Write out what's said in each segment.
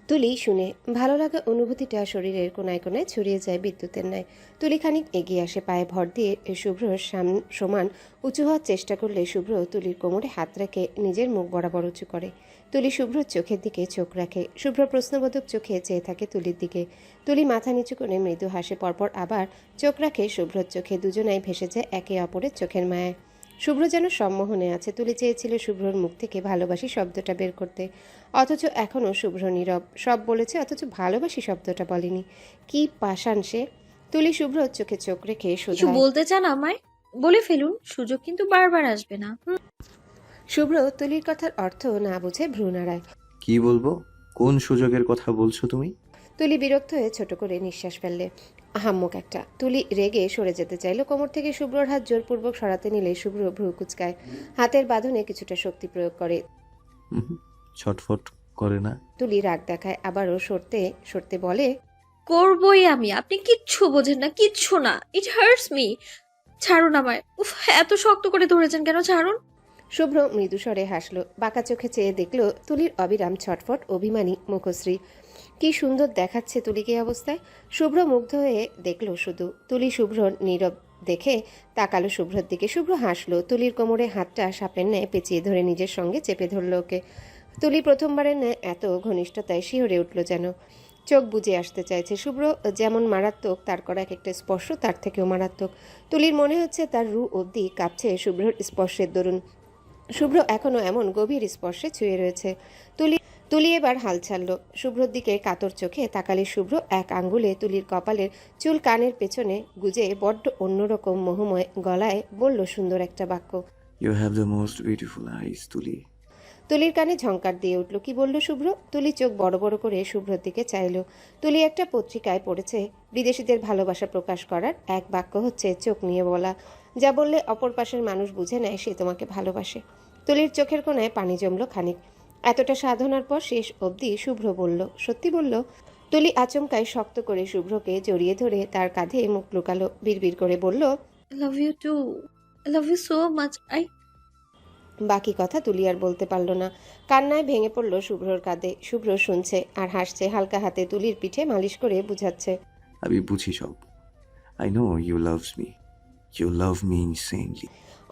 তুলি শুনে ভালো লাগা অনুভূতিটা শরীরের কোনায় কোনায় ছড়িয়ে যায় বিদ্যুতের ন্যায়। তুলি খানিক এগিয়ে আসে, পায়ে ভর দিয়ে শুভ্রর সমান উঁচু হওয়ার চেষ্টা করলে শুভ্র তুলির কোমরে হাত রেখে নিজের মুখ বরাবর উঁচু করে। তুলি শুভ্রর চোখের দিকে চোখ রাখে। শুভ্র প্রশ্নবোধক চোখে চেয়ে থাকে তুলির দিকে। তুলি মাথা নিচু করে মৃদু হাসে, পরপর আবার চোখ রাখে শুভ্রর চোখে। দুজনাই ভেসে যায় একে অপরের চোখের মায়ায়। শুভ্র যেন সম্মোহনে আছে। তুলি চেয়েছিল শুভ্রর মুখ থেকে ভালোবাসি শব্দটা বের করতে, অথচ এখনও শুভ্র নীরব। সব বলেছে অথচ ভালোবাসি শব্দটা বলেনি। কি পাষাণ সে! তুলি শুভ্রর চোখে চোখ রেখে কিছু শোধায়। বলতে চান আমায়? বলে ফেলুন, সুযোগ কিন্তু বারবার আসবে না। শুভ্র তুলির কথার অর্থ না বুঝে ভ্রু নাড়ায়। কি বলবো? কোন সুযোগের কথা বলছো তুমি? তুলি বিরক্ত হয়ে ছোট করে নিঃশ্বাস ফেললে। আহাম্মক একটা। তুলি রেগে সরে যেতে চাইল। কোমর থেকে শুভ্রর হাত জোরপূর্বক সরাতে নিলে শুভ্র ভ্রু কুচকায়। হাতের বাঁধনে কিছুটা শক্তি প্রয়োগ করে। হুম, ছটফট করে না? তুলি রাগ দেখায়, আবারও সরতে সরতে বলে, করবই আমি। আপনি কিচ্ছু বোঝেন না, কিচ্ছু না। It hurts me. ছাড়ুন আমায়। উফ, এত শক্ত করে ধরেছেন কেন? ছাড়ুন। শুভ্র মৃদুস্বরে হাসল। বাঁকা চোখে চেয়ে দেখল তুলির অবিরাম ছটফট অভিমানী মুখশ্রী। কি সুন্দর দেখাচ্ছে তুলিকে এই অবস্থায়। শুভ্র মুগ্ধ হয়ে দেখল শুধু। তুলি শুভ্র নীরব দেখে তাকালো শুভ্রর দিকে। শুভ্র হাসলো। তুলির কোমরে হাতটা সাপের ন্যায় পেঁচিয়ে ধরে নিজের সঙ্গে চেপে ধরল ওকে। তুলি প্রথমবারের ন্যায় এত ঘনিষ্ঠতায় শিহরে উঠল যেন। চোখ বুজে আসতে চাইছে। শুভ্র যেমন মারাত্মক, তার করা এক একটা স্পর্শ তার থেকেও মারাত্মক। তুলির মনে হচ্ছে তার রু অবধি কাঁপছে শুভ্রর স্পর্শের দরুন। শুভ্র এখনও এমন গভীর স্পর্শে ছুঁয়ে রয়েছে। তুলি তুলি এবার হাল ছাড়ল। শুভ্রর দিকে কাতর চোখে তাকালে শুভ্র এক আঙ্গুলে তুলির কপালের চুল কানের পেছনে গুজে বড্ড অন্যরকম মোহময় গলায় বলল সুন্দর একটা বাক্য। You have the most beautiful eyes, Tuli. তুলির কানে ঝংকার দিয়ে উঠল। কি বলল শুভ্র? তুলি চোখ বড় বড় করে শুভ্রর দিকে চাইল। তুলি একটা পত্রিকায় পড়েছে বিদেশিদের ভালোবাসা প্রকাশ করার এক বাক্য হচ্ছে চোখ নিয়ে বলা। যা বললে অপর পাশের মানুষ বুঝে নেয় সে তোমাকে ভালোবাসে। তুলির চোখের কোণায় পানি জমল খানিক। এতটা সাধনার পর শেষ অবধি শুভ্র বলল, সত্যি বলল। তুলি আচমকায় শক্ত করে শুভ্রকে জড়িয়ে ধরে তার কাঁধে মুখ লুকালো। বিড়বিড় করে বলল, I love you too. I love you so much. বাকি কথা তুলি আর বলতে পারল না। কান্নায় ভেঙে পড়ল শুভ্রর কাঁধে। শুভ্র শুনছে আর হাসছে। হালকা হাতে তুলির পিঠে মালিশ করে বুঝাচ্ছে। আমি বুঝি সব। I know you loves me. You love me insanely.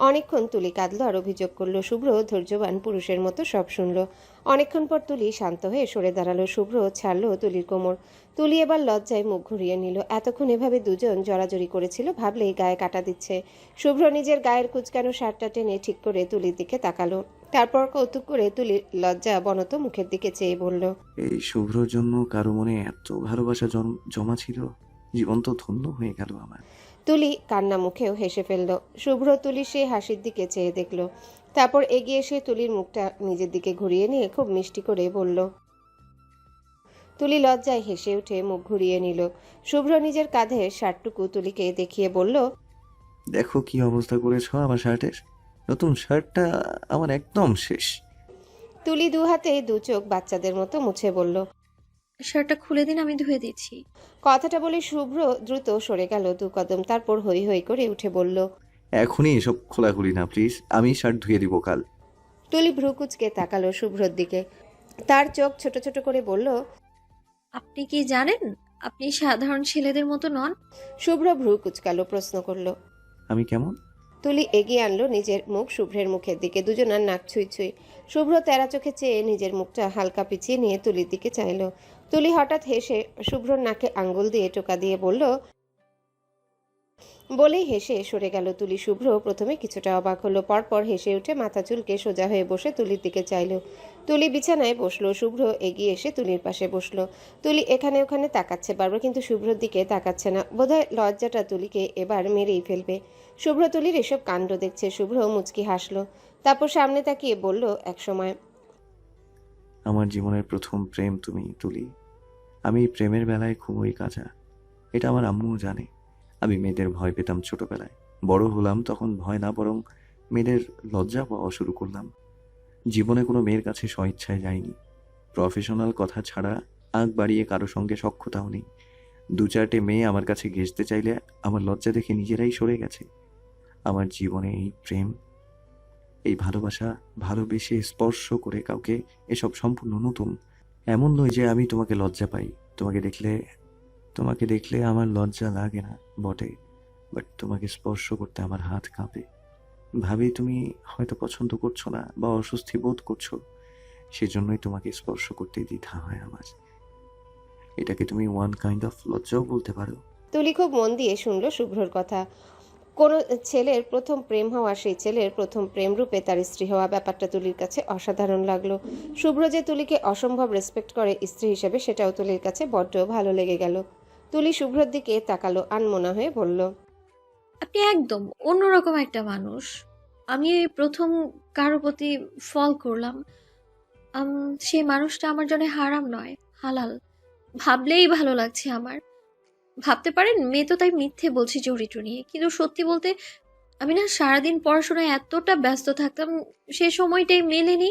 অনেকক্ষণ তুলি কাঁদল আর অভিযোগ করলো। শুভ্র ধৈর্যবান পুরুষের মতো সব শুনল। অনেকক্ষণ পর তুলি শান্ত হয়ে সরে দাঁড়ালো। শুভ্র ছাড়লো তুলির কোমর। তুলি এবার লজ্জায় মুখ ঘুরিয়ে নিল। এতক্ষণ এভাবে দুজন জড়াজড়ি করেছিল ভাবলেই গায়ে কাটা দিচ্ছে। শুভ্র নিজের গায়ের কুচকানো শার্টটা টেনে ঠিক করে তুলির দিকে তাকালো। তারপর কৌতুক করে তুলির লজ্জা বনত মুখের দিকে চেয়ে বলল, এই শুভ্রর জন্য কারো মনে এত ভালোবাসা জমা ছিল? জীবন তো ধন্য হয়ে গেল আমার। তুলি কান্না মুখেও হেসে ফেলল। শুভ্র তুলি সেই হাসির দিকে চেয়ে দেখল। তারপর এগিয়ে এসে তুলির মুখটা নিজের দিকে ঘুরিয়ে নিয়ে খুব মিষ্টি করে বলল। তুলি লজ্জায় হেসে উঠে মুখ ঘুরিয়ে নিল। শুভ্র নিজের কাঁধে শার্টটুকু তুলিকে দেখিয়ে বলল, দেখো কি অবস্থা করেছো আমার শার্টের। নতুন শার্টটা আমার একদম শেষ। তুলি দু হাতে দু চোখ বাচ্চাদের মতো মুছে বলল। শার্টটা খুলে দিন, আমি ধুয়ে দিচ্ছি। কথাটা বলে শুভ্র দ্রুত সরে গেল দু কদম। তারপর হৈ হৈ করে উঠে বলল। এখনই এসব খোলাখুলি না প্লিজ, আমি শার্ট ধুয়ে দিব কাল। তুলি ভ্রু কুঁচকে তাকালো শুভ্রর দিকে। তার চোখ ছোট ছোট করে বলল, আপনি কি জানেন আপনি সাধারণ ছেলেদের মতো নন? শুভ্র ভ্রু কুঁচকালো, প্রশ্ন করলো। আমি কেমন? তুলি এগিয়ে আনলো নিজের মুখ শুভ্রের মুখের দিকে। দুজনার নাক ছুঁই ছুঁই। শুভ্র তেরা চোখে চেয়ে নিজের মুখটা হালকা পিছিয়ে নিয়ে তুলির দিকে চাইল। তুলি হঠাৎ হেসে শুভ্রর নাকে আঙ্গুল দিয়ে টোকা দিয়ে বলল, বলেই হেসে সরে গেল তুলি। শুভ্র প্রথমে কিছুটা অবাক হলো, পরপর হেসে উঠে মাথা চুলকে সোজা হয়ে বসে তুলির দিকে চাইল। তুলি বিছানায় বসলো। শুভ্র এগিয়ে এসে তুলির পাশে বসলো। তুলি এখানে ওখানে তাকাচ্ছে বারবার, কিন্তু শুভ্রর দিকে তাকাচ্ছে না। বোধহয় লজ্জাটা তুলিকে এবার মেরেই ফেলবে। শুভ্র তুলির এসব কাণ্ড দেখছে। শুভ্র মুচকি হাসলো। তারপর সামনে তাকিয়ে বলল, এক সময় আমার জীবনের প্রথম প্রেম তুমি, তুলি। আমি এই প্রেমের বেলায় খুবই কাঁচা। এটা আমার আম্মুও জানে। আমি মেয়েদের ভয় পেতাম ছোটবেলায়। বড় হলাম তখন ভয় না, বরং মেয়েদের লজ্জা পাওয়া শুরু করলাম। জীবনে কোনো মেয়ের কাছে স্বইচ্ছায় যাইনি। প্রফেশনাল কথা ছাড়া আগ বাড়িয়ে কারো সঙ্গে সখ্যতাও নেই। দু চারটে মেয়ে আমার কাছে ঘেঁষতে চাইলে আমার লজ্জা দেখে নিজেরাই সরে গেছে। আমার জীবনে এই প্রেম, এই ভালোবাসা, ভালোবেসে স্পর্শ করে কাউকে, এসব সম্পূর্ণ নতুন। এমন নয় যে আমি তোমাকে লজ্জা পাই। তোমাকে দেখলে আমার লজ্জা লাগে না বটে, বাট তোমাকে স্পর্শ করতে আমার হাত কাঁপে। ভাবি তুমি হয়তো পছন্দ করছো না বা অস্বস্তি বোধ করছো, সেজন্যই তোমাকে স্পর্শ করতে দ্বিধা হয় আমার। এটাকে তুমি ওয়ান কাইন্ড অফ লজ্জাও বলতে পারো। তুলি খুব মন দিয়ে শুনল শুভ্রর কথা। কোনো ছেলের প্রথম প্রেম হওয়া, সেই ছেলের প্রথম প্রেম রূপে তার স্ত্রী হওয়া, ব্যাপারটা তুলির কাছে অসাধারণ লাগলো। শুভ্র যে তুলিকে অসম্ভব রেসপেক্ট করে স্ত্রী হিসেবে, সেটাও তুলির কাছে বড্ড ভালো লেগে গেল। তুলি শুভ্রর দিকে তাকালো, আনমনা হয়ে বলল, আপনি একদম অন্যরকম একটা মানুষ। আমি এই প্রথম কারো প্রতি ফল করলাম। সেই মানুষটা আমার জন্য হারাম নয়, হালাল। ভাবলেই ভালো লাগছে আমার। ভাবতে পারেন মেয়ে তো তাই মিথ্যে বলছি চরিত্র নিয়ে, কিন্তু সত্যি বলতে আমি না সারাদিন পড়াশোনায় এতটা ব্যস্ত থাকতাম, সে সময়টাই মেলেনি,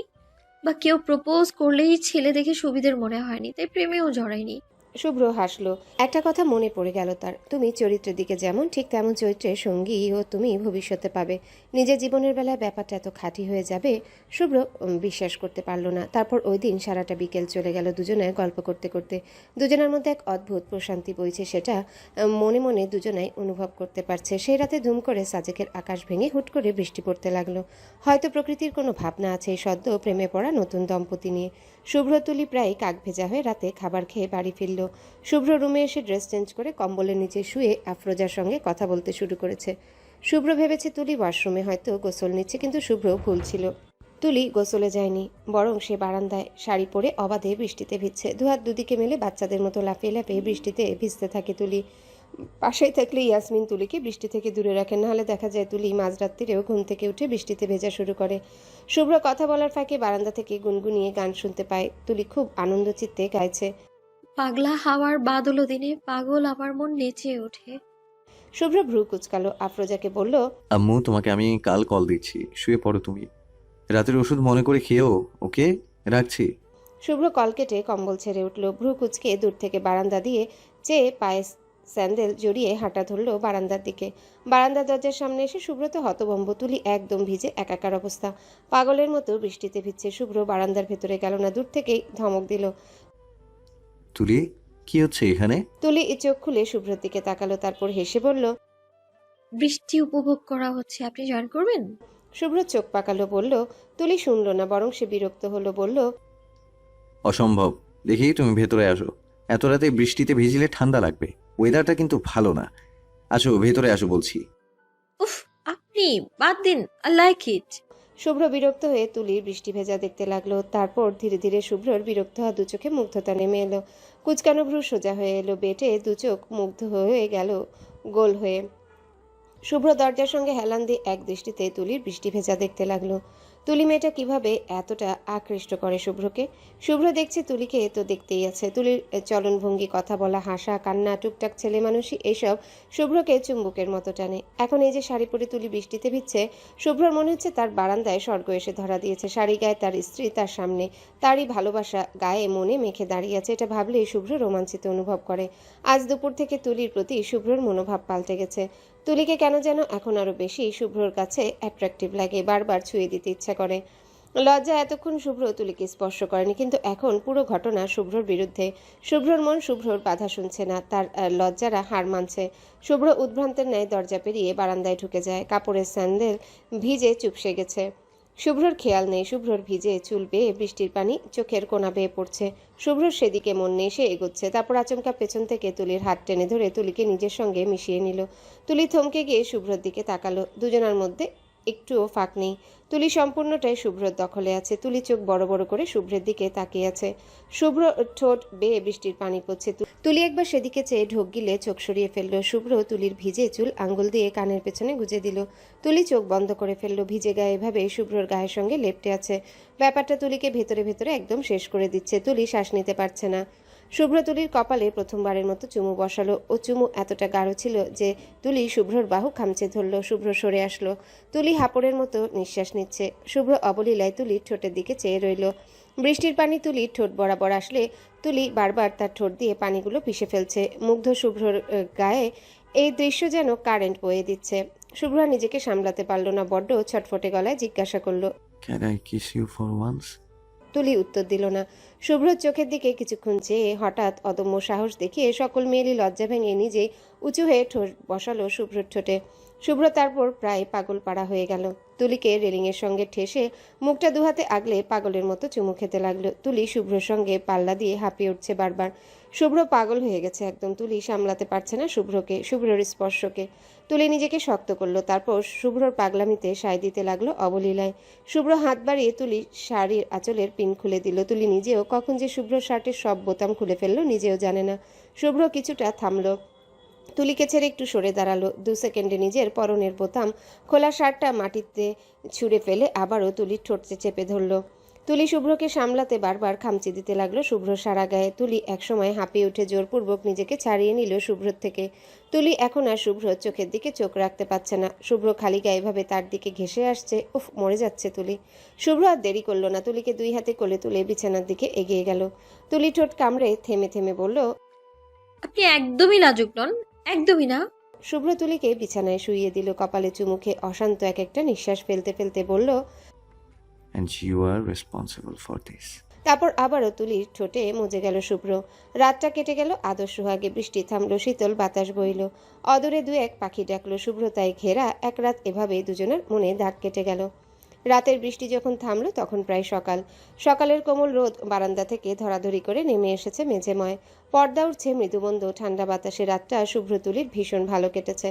বা কেউ প্রপোজ করলেই ছেলে দেখে সুবিধের মনে হয়নি, তাই প্রেমেও জড়াইনি। শুভ্র হাসলো। একটা কথা মনে পড়ে গেল তার। তুমি চরিত্রের দিকে যেমন, ঠিক তেমন চরিত্রের সঙ্গীও তুমি ভবিষ্যতে পাবে। নিজের জীবনের বেলায় ব্যাপারটা এত খাঁটি হয়ে যাবে শুভ্র বিশ্বাস করতে পারলো না। তারপর ওই দিন সারাটা বিকেল চলে গেল দুজনে গল্প করতে করতে। দুজনের মধ্যে এক অদ্ভুত প্রশান্তি বইছে, সেটা মনে মনে দুজনাই অনুভব করতে পারছে। সেই রাতে ধুম করে সাজেকের আকাশ ভেঙে হুট করে বৃষ্টি পড়তে লাগলো। হয়তো প্রকৃতির কোনো ভাবনা আছে এই সদ্য প্রেমে পড়া নতুন দম্পতি নিয়ে। শুভ্র তুলি প্রায় কাক ভেজা হয়ে রাতে খাবার খেয়ে বাড়ি ফিরল। শুভ্র রুমে এসে ড্রেস চেঞ্জ করে কম্বলের নিচে শুয়ে আফরোজার সঙ্গে কথা বলতে শুরু করেছে। শুভ্র ভেবেছে তুলি ওয়াশরুমে হয়তো গোসল নিচ্ছে, কিন্তু শুভ্র ভুল ছিল। তুলি গোসলে যায়নি, বরং সে বারান্দায় শাড়ি পরে অবাধে বৃষ্টিতে ভিজছে। দুহাত দুদিকে মেলে বাচ্চাদের মতো লাফিয়ে লাফিয়ে বৃষ্টিতে ভিজতে থাকে তুলি। পাশেই থাকলে ইয়াসমিন তুলিকে বৃষ্টি থেকে দূরে রাখে, নাহলে দেখা যায় তুলি মাঝরাত্রিরেও ঘুম থেকে উঠে বৃষ্টিতে ভেজা শুরু করে। শুভ্র কথা বলার ফাঁকে বারান্দা থেকে গুনগুনিয়ে গান শুনতে পায়। তুলি খুব আনন্দ চিত্তে গাইছে, পাগলা হাওয়ার বাদল দিনে পাগল আমার মন নেচে ওঠে। শুভ্র ভ্রু কুচকালো। আফরোজাকে বলল, আম্মু তোমাকে আমি কাল কল দিচ্ছি, শুয়ে পড়ো তুমি। রাতের ওষুধ মনে করে খেয়েও, ওকে? রাখছি। শুভ্র কল কেটে কম্বল ছেড়ে উঠল। ভ্রু কুচকে দূর থেকে বারান্দা দিয়ে চেয়ে পায়ে স্যান্ডেল জড়িয়ে হাঁটা ধরল বারান্দার দিকে। বারান্দার দরজার সামনে এসে শুভ্র তো হতভম্ব। তুলি একদম ভিজে একাকার অবস্থা, পাগলের মতো বৃষ্টিতে ভিজছে। শুভ্র বারান্দার ভেতরে গেল না, দূর থেকেই ধমক দিল। তুলি, কি হচ্ছে এখানে? তুলি চোখ খুলে শুভ্রর দিকে তাকালো, তারপর হেসে বলল, বৃষ্টি উপভোগ করা হচ্ছে, আপনি জয়েন করবেন? শুভ্র চোখ পাকালো, বলল। তুলি শুনল না, বরং সে বিরক্ত হলো, বলল, অসম্ভব। দেখি তুমি ভেতরে আসো। এত রাতে বৃষ্টিতে ভিজলে ঠান্ডা লাগবে, ওয়েদারটা কিন্তু ভালো না। আসো ভেতরে আসো বলছি। উফ, আপনি বাদ দিন, আই লাইক ইট। শুভ্র বিরক্ত হয়ে তুলির বৃষ্টি ভেজা দেখতে লাগলো। তারপর ধীরে ধীরে শুভ্রর বিরক্ত হওয়া দু চোখে মুগ্ধতা নেমে এলো। কুচকানো ভ্রু সোজা হয়ে এলো, বেটে দু চোখ মুগ্ধ হয়ে গেল গোল হয়ে। শুভ্র দরজার সঙ্গে হেলান দিয়ে এক দৃষ্টিতে তুলির বৃষ্টি ভেজা দেখতে লাগলো। তুলি মেয়েটা কিভাবে এতটা আকৃষ্ট করে শুভ্রকে। শুভ্র দেখছে তুলিকে, তো দেখতেই আছে। তুলির চলনভঙ্গি, কথা বলা, হাসা, কান্না, টুকটাক ছেলে মানুষই এইসব শুভ্রকে চুম্বকের মতো টানে। এখন এই যে শাড়ি পরে তুলি বৃষ্টিতে ভিজছে, শুভ্রর মনে হচ্ছে তার বারান্দায় স্বর্গ এসে ধরা দিয়েছে। শাড়ি গায়ে তার স্ত্রী, তার সামনে তারই ভালোবাসা গায়ে মনে মেখে দাঁড়িয়ে আছে। এটা ভাবলেই শুভ্র রোমাঞ্চিত অনুভব করে। আজ দুপুর থেকে তুলির প্রতি শুভ্রর মনোভাব পাল্টে গেছে। তুলিকে কেন যেন এখন আরো বেশি শুভ্রর কাছে অ্যাট্রাকটিভ লাগে, বারবার ছুঁয়ে দিতে ইচ্ছা করে। লজ্জা এতক্ষণ শুভ্র তুলিকে স্পর্শ করেনি, কিন্তু এখন পুরো ঘটনা শুভ্রর বিরুদ্ধে। শুভ্রর মন শুভ্রর বাধা শুনছে না, তার লজ্জারা হার মানছে। শুভ্র উদ্ভ্রান্তের ন্যায় দরজা পেরিয়ে বারান্দায় ঢুকে যায়। কাপড়ের স্যান্ডেল ভিজে চুপসে গেছে। শুভ্রর খেয়াল নেই, শুভ্রর ভিজে চুল বেয়ে বৃষ্টির পানি চোখের কোণা বেয়ে পড়ছে। শুভ্রর সেদিকে মন নেই, সে এগোচ্ছে। তারপর আচমকা পেছন থেকে তুলির হাত টেনে ধরে তুলিকে নিজের সঙ্গে মিশিয়ে নিল। তুলি থমকে গিয়ে শুভ্রর দিকে তাকালো। দুজনের মধ্যে একটুও ফাঁক নেই। তুলি সম্পূর্ণটাই শুভ্রর দখলে আছে। তুলি চোখ বড় বড় করে শুভ্রের দিকে তাকিয়ে আছে। শুভ্র ঠোঁট বেয়ে বৃষ্টির পানি পড়ছে। তুলি একবার সেদিকে চেয়ে ঢোক গিলে চোখ সরিয়ে ফেলল। শুভ্র তুলির ভিজে চুল আঙ্গুল দিয়ে কানের পেছনে গুজে দিল। তুলি চোখ বন্ধ করে ফেলল। ভিজে গায়ে এভাবে শুভ্রর গায়ের সঙ্গে লেপ্টে আছে। ব্যাপারটা তুলিকে ভেতরে ভেতরে একদম শেষ করে দিচ্ছে। তুলি শ্বাস নিতে পারছে না। শুভ্র তুলির কপালে প্রথমবারের মতো চুমু বসালো। ও চুমু এতটা গাঢ় ছিল যে তুলি শুভ্রর বাহু খামচে ধরল। শুভ্র সরে আসলো। তুলি হাঁপড়ের মতো নিঃশ্বাস নিচ্ছে। শুভ্র অবলীলায় তুলির ঠোঁটের দিকে চেয়ে রইল। বৃষ্টির পানি তুলির ঠোঁট বরাবর আসলে তুলি বারবার তার ঠোঁট দিয়ে পানিগুলো পিষে ফেলছে। মুগ্ধ শুভ্রর গায়ে এই দৃশ্য যেন কারেন্ট বয়ে দিচ্ছে। শুভ্র নিজেকে সামলাতে পারল না, বড্ড ছটফটে গলায় জিজ্ঞাসা করলো। Can I kiss you for once? Tuli উত্তর দিল না। শুভ্রর চোখের দিকে কিছুক্ষণ চেয়ে হঠাৎ অদম্য সাহস দেখিয়ে সকল মেয়েলি লজ্জা ভেঙে নিজেই উঁচু হয়ে ঠোঁট বসালো শুভ্রর ঠোঁটে। শুভ্র তারপর প্রায় পাগল পাড়া হয়ে গেল। তুলিকে রেলিংয়ের সঙ্গে ঠেসে মুখটা দুহাতে আগলে পাগলের মতো চুমু খেতে লাগলো। তুলি শুভ্রর সঙ্গে পাল্লা দিয়ে হাঁপিয়ে উঠছে বারবার। শুভ্র পাগল হয়ে গেছে একদম। তুলি সামলাতে পারছে না শুভ্রর স্পর্শকে। তুলি নিজেকে শক্ত করলো, তারপর শুভ্রর পাগলামিতে সায় দিতে লাগলো অবলীলায়। শুভ্র হাত বাড়িয়ে তুলি শাড়ির আঁচলের পিন খুলে দিল। তুলি নিজেও কখন যে শুভ্র শার্টের সব বোতাম খুলে ফেললো নিজেও জানে না। শুভ্র কিছুটা থামলো, তুলিকে ছেড়ে একটু সরে দাঁড়ালো। 2 সেকেন্ডে নিজের পরনের বোতাম খোলা শার্টটা মাটিতে ছুঁড়ে ফেলে আবারও তুলির ঠোঁটে চেপে ধরলো। তুলি শুভ্রকে সামলাতে বারবার খামচি দিতে লাগলো শুভ্র সারা গায়ে। তুলি একসময় হাঁপিয়ে উঠে জোরপূর্বক নিজেকে ছাড়িয়ে নিল শুভ্রর থেকে। তুলি এখন আর শুভ্রর চোখের দিকে চোখ রাখতে পারছে না। শুভ্র খালি গায়ে এভাবে তার দিকে ঘেঁষে আসছে, উফ, মরে যাচ্ছে তুলি। শুভ্র আর দেরি করলো না, তুলিকে 2 হাতে কোলে তুলে বিছানার দিকে এগিয়ে গেল। তুলি ঠোঁট কামড়ে থেমে থেমে বলল, আপনি একদমই লাজুক নন, একদমই না। শুভ্র তুলিকে বিছানায় শুইয়ে দিল। কপালে চুমুখে অশান্ত এক একটা নিঃশ্বাস ফেলতে ফেলতে বলল, and you are responsible for this. তারপর আবারও তুলির ঠোঁটে মজে গেল শুভ্র। রাতটা কেটে গেল আদর সোহাগে। বৃষ্টি থামলো, শীতল বাতাস বইল। অদূরে 2-1 পাখি ডাকলো। শুভ্র তাই ঘেরা এক রাত এভাবেই দুজনের মনে দাগ কেটে গেল। রাতের বৃষ্টি যখন থামলো তখন প্রায় সকাল। সকালের কোমল রোদ বারান্দা থেকে ধরাধরি করে নেমে এসেছে মেঝেময়। পর্দা উঠছে মৃদুমন্দ ঠান্ডা বাতাসে। রাতটা শুভ্র তুলির ভীষণ ভালো কেটেছে।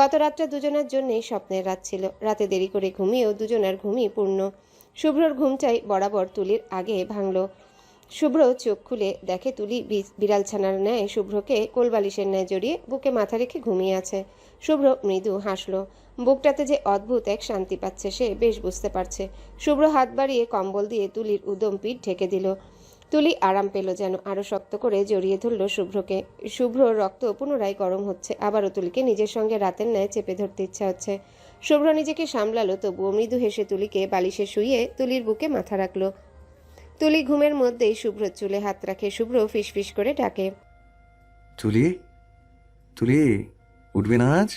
গত রাতটা দুজনের জন্যই স্বপ্নের রাত ছিল। রাতে দেরি করে ঘুমিয়েও দুজনের ঘুমই পূর্ণ। শুভ্রর ঘুমটাই বরাবর তুলির আগে ভাঙল। শুভ্র চোখ খুলে দেখে তুলি বিড়াল ছানার ন্যায় শুভ্রকে কোলবালিশের ন্যায় জড়িয়ে বুকে মাথা রেখে ঘুমিয়ে আছে। শুভ্র মৃদু হাসলো। বুকটাতে যে অদ্ভুত এক শান্তি পাচ্ছে সে বেশ বুঝতে পারছে। শুভ্র হাত বাড়িয়ে কম্বল দিয়ে তুলির উদম পিঠ ঢেকে দিল। তুলি আরাম পেল যেন। আরো শক্ত করে জড়িয়ে ধরল শুভ্রকে। শুভ্রর রক্ত পুনরায় গরম হচ্ছে। আবারও তুলিকে নিজের সঙ্গে রাতের ন্যায় চেপে ধরতে ইচ্ছা হচ্ছে। শুভ্র নিজেকে সামলালো, তবুও মৃদু হেসে তুলিকে বালিশে শুইয়ে তুলির বুকে মাথা রাখলো। তুলি ঘুমের মধ্যেই শুভ্রর চুলে হাত রাখে। শুভ্র ফিসফিস করে ডাকে, তুলি, তুলি, উঠবে না আজ?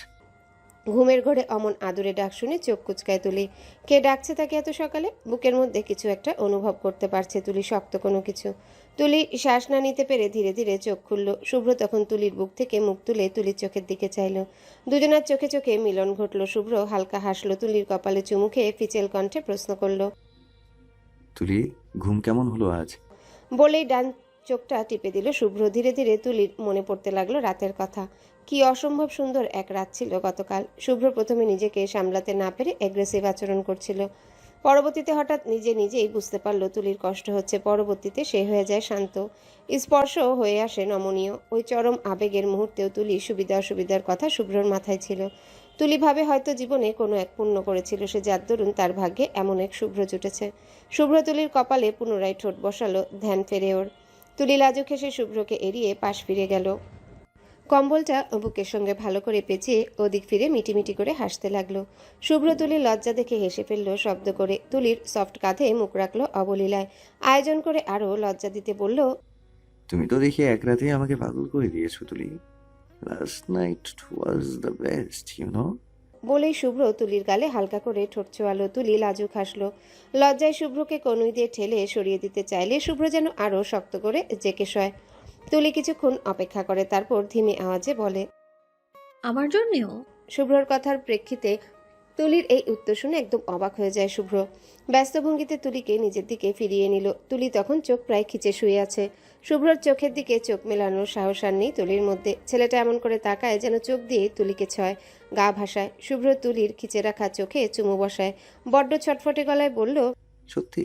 ঘুমের ঘরে অমন আদুরে ডাক শুনে চোখ কুচকায় তুলি। কে ডাকছে তাকে এত সকালে? বুকের মধ্যে কিছু একটা অনুভব করতে পারছে তুলি, শক্ত কোনো কিছু। তুলি শ্বাস না নিতে পেরে ধীরে ধীরে চোখ খুলল। শুভ্র তখন তুলির বুক থেকে মুখ তুলে তুলির চোখের দিকে চাইল। দুজনের চোখে চোখে মিলন ঘটল। শুভ্র হালকা হাসলো। তুলির কপালে চুমু খেয়ে ফিচেল কণ্ঠে প্রশ্ন করল, তুলি, ঘুম কেমন হলো আজ? বলেই ডান চোখটা টিপে দিল শুভ্র। ধীরে ধীরে তুলির মনে পড়তে লাগলো রাতের কথা। কি অসম্ভব সুন্দর এক রাত ছিল গতকাল। শুভ্র প্রথমে নিজেকে সামলাতে না পেরে অ্যাগ্রেসিভ আচরণ করছিল। পরবর্তীতে হঠাৎ নিজেই বুঝতে পারল তুলির কষ্ট হচ্ছে। পরবর্তীতে সে হয়ে যায় শান্ত, স্পর্শ হয়ে আসে নমনীয়। ওই চরম আবেগের মুহূর্তেও তুলি সুবিধা অসুবিধার কথা শুভ্রর মাথায় ছিল। তুলি ভাবে হয়তো জীবনে কোনো এক পুণ্য করেছিল সে, যার দরুন তার ভাগ্যে এমন এক শুভ্র জুটেছে। শুভ্র তুলির কপালে পুনরায় ঠোঁট বসালো। ধ্যান ফেরে ওর। তুলি লাজুক হেসে শুভ্রকে এড়িয়ে পাশ ফিরে গেল। কম্বলটা বুকের সঙ্গে ভালো করে পেঁচিয়ে ওদিক ফিরে মিটিমিটি করে হাসতে লাগলো। শুভ্র তুলির লজ্জা দেখে হেসে ফেললো শব্দ করে। তুলির সফট কাঁধে মুখ রাখলো অবলীলায়। আয়োজন করে আরও লজ্জা দিতে বলল, তুমি তো দেখি এক রাতেই আমাকে পাগল করে দিয়েছো Tuli. Last night was the best, you know. বলেই শুভ্র তুলির গালে হালকা করে ঠোঁট ছোঁয়ালো। তুলি লাজুক হাসলো। লজ্জায় শুভ্রকে কনুই দিয়ে ঠেলে সরিয়ে দিতে চাইলে শুভ্র যেন আরও শক্ত করে জেকে শয়। তুলি কিছুক্ষণ অপেক্ষা করে, তারপর ধিমে আওয়াজে বলে, আমার জন্যেও? শুভ্রর কথার প্রেক্ষিতে তুলির এই উত্তর শুনে একদম অবাক হয়ে যায় শুভ্র। ব্যস্ত ভঙ্গিতে তুলিকে নিজের দিকে ফিরিয়ে নিল। তুলি তখন চোখ প্রায় খিচে শুয়ে আছে। শুভ্রর চোখের দিকে চোখ মেলানোর সাহস আর নেই তুলির মধ্যে। ছেলেটা এমন করে তাকায় যেন চোখ দিয়ে তুলিকে ছয়, গা ভাসায়। শুভ্র তুলির খিচে রাখা চোখে চুমু বসায়। বড্ড ছটফটে গলায় বলল, সত্যি?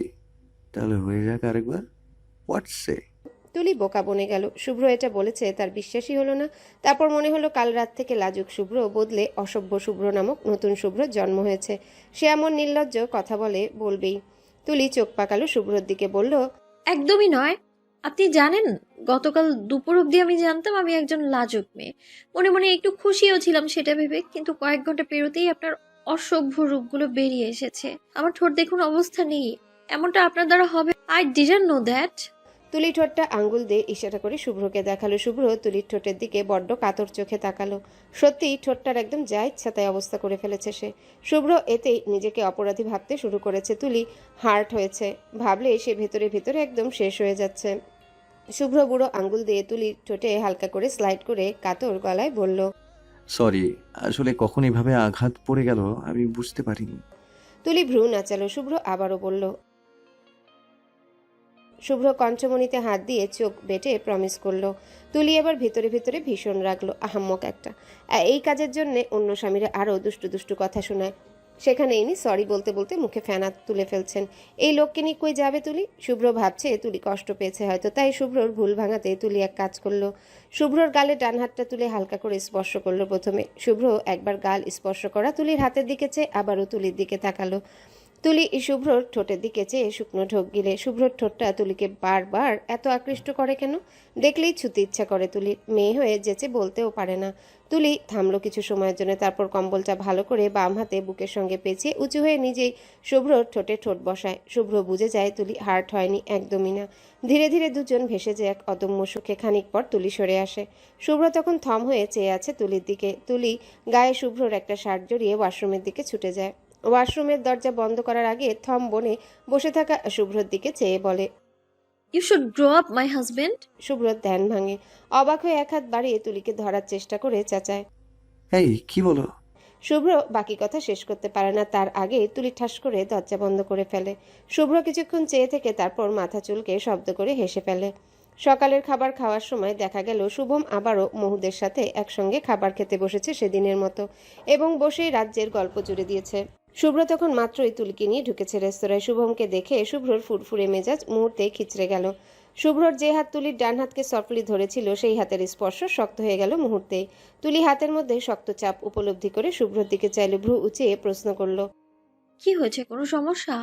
তাহলে হয়ে যাক আরেকবার। হোয়াটস সে? তুলি বোকা বনে গেল। শুভ্র এটা বলেছে তার বিশ্বাসই হলো না। তারপর মনে হলো কাল রাত থেকে লাজুক শুভ্র বদলে অসভ্য শুভ্র নামক নতুন শুভ্রর জন্ম হয়েছে। সে এমন নির্লজ্জ কথা বলবেই। তুলি চোখ পাকালো শুভ্রর দিকে, বলল, একদমই নয়। আপনি জানেন, গতকাল দুপুর অবধি আমি জানতাম আমি একজন লাজুক মেয়ে। মনে মনে একটু খুশিও ছিলাম সেটা ভেবে, কিন্তু কয়েক ঘন্টা পেরোতেই আপনার অসভ্য রূপগুলো বেরিয়ে এসেছে। আমার ঠোঁট দেখুন অবস্থা নেই। এমনটা আপনার দ্বারা হবে, আই ডিডন্ট নো দ্যাট। তুলি ঠোঁটটা আঙ্গুল দিয়ে ইশারা করে শুভ্রকে দেখালো। শুভ্র তুলির ঠোঁটের দিকে বড্ড কাতর চোখে তাকালো। সত্যি ঠোঁটটার একদম যা ইচ্ছা তাই অবস্থা করে ফেলেছে সে। শুভ্র এতেই নিজেকে অপরাধী ভাবতে শুরু করেছে। তুলি হার্ট হয়েছে, ভাবলে সে ভেতরে ভেতরে একদম শেষ হয়ে যাচ্ছে। শুভ্র বুড়ো আঙ্গুল দিয়ে তুলির ঠোঁটে হালকা করে স্লাইড করে কাতর গলায় বলল, সরি, আসলে কখন এভাবে আঘাত পড়ে গেল আমি বুঝতে পারিনি। তুলি ভ্রু নাচালো। শুভ্র আবারও বলল। শুভ্র কণ্ঠমণিতে হাত দিয়ে চোখ বেটে প্রমিস করলো। তুলি এবার ভিতরে ভিতরে ভীষণ রাগলো। আহাম্মক একটা, এই কাজের জন্যে অন্য স্বামীরা আরও দুষ্টু দুষ্টু কথা শোনায়, সেখানে ইনি সরি বলতে বলতে মুখে ফেনা তুলে ফেলছেন। এই লোককে নিয়ে কই যাবে তুলি? শুভ্র ভাবছে তুলি কষ্ট পেয়েছে হয়তো, তাই শুভ্রর ভুল ভাঙাতে তুলি এক কাজ করলো। শুভ্রর গালে ডান হাতটা তুলে হালকা করে স্পর্শ করলো। প্রথমে শুভ্র একবার গাল স্পর্শ করা তুলির হাতের দিকে চেয়ে আবারও তুলির দিকে তাকালো। তুলি শুভ্রর ঠোঁটের দিকে চেয়ে শুকনো ঢোক গিলে। শুভ্রর ঠোঁটটা তুলিকে বারবার এত আকৃষ্ট করে কেন? দেখলেই ছুতে ইচ্ছা করে তুলির। মেয়ে হয়ে যেচে বলতেও পারে না। তুলি থামলো কিছু সময়ের জন্য, তারপর কম্বলটা ভালো করে বাম হাতে বুকের সঙ্গে পেঁচিয়ে উঁচু হয়ে নিজেই শুভ্রর ঠোঁটে ঠোঁট বসায়। শুভ্র বুঝে যায় তুলি হার্ট হয়নি, একদমই না। ধীরে ধীরে দুজন ভেসে যায় এক অদম্য সুখে। খানিক পর তুলি সরে আসে। শুভ্র তখন থম হয়ে চেয়ে আছে তুলির দিকে। তুলি গায়ে শুভ্রর একটা শার্ট জড়িয়ে ওয়াশরুমের দিকে ছুটে যায়। ওয়াশরুমের দরজা বন্ধ করার আগে থম বনে বসে থাকা শুভ্রর দিকে চেয়ে বলে, you should grow up my husband. শুভ্রর ধ্যান ভাঙে। অবাক হয়ে এক হাত বাড়িয়ে তুলিকে ধরার চেষ্টা করে চেঁচায়। এই কি বলো? শুভ্র বাকি কথা শেষ করতে পারে না, তার আগে তুলি ঠাস করে দরজা বন্ধ করে ফেলে। শুভ্র কিছুক্ষণ চেয়ে থেকে তারপর মাথা চুলকে শব্দ করে হেসে ফেলে। সকালের খাবার খাওয়ার সময় দেখা গেল শুভম আবারও মহুদের সাথে একসঙ্গে খাবার খেতে বসেছে সেদিনের মতো, এবং বসেই রাজ্যের গল্প জুড়ে দিয়েছে। শুভ্র তখন মাত্রই তুলিকে নিয়ে ঢুকেছে রেস্তোরাঁয়। শুভমকে দেখে শুভ্রর ফুরফুরে মেজাজ মুহূর্তে খিচড়ে গেল। শুভ্রর যে হাত তুলির ডান হাতকে সফটলি ধরেছিল সেই হাতের স্পর্শ শক্ত হয়ে গেল মুহূর্তেই। তুলি হাতের মধ্যে শক্ত চাপ উপলব্ধি করে শুভ্রর দিকে চাইলে ভ্রু উঁচিয়ে প্রশ্ন করল, কি হয়েছে, কোনো সমস্যা?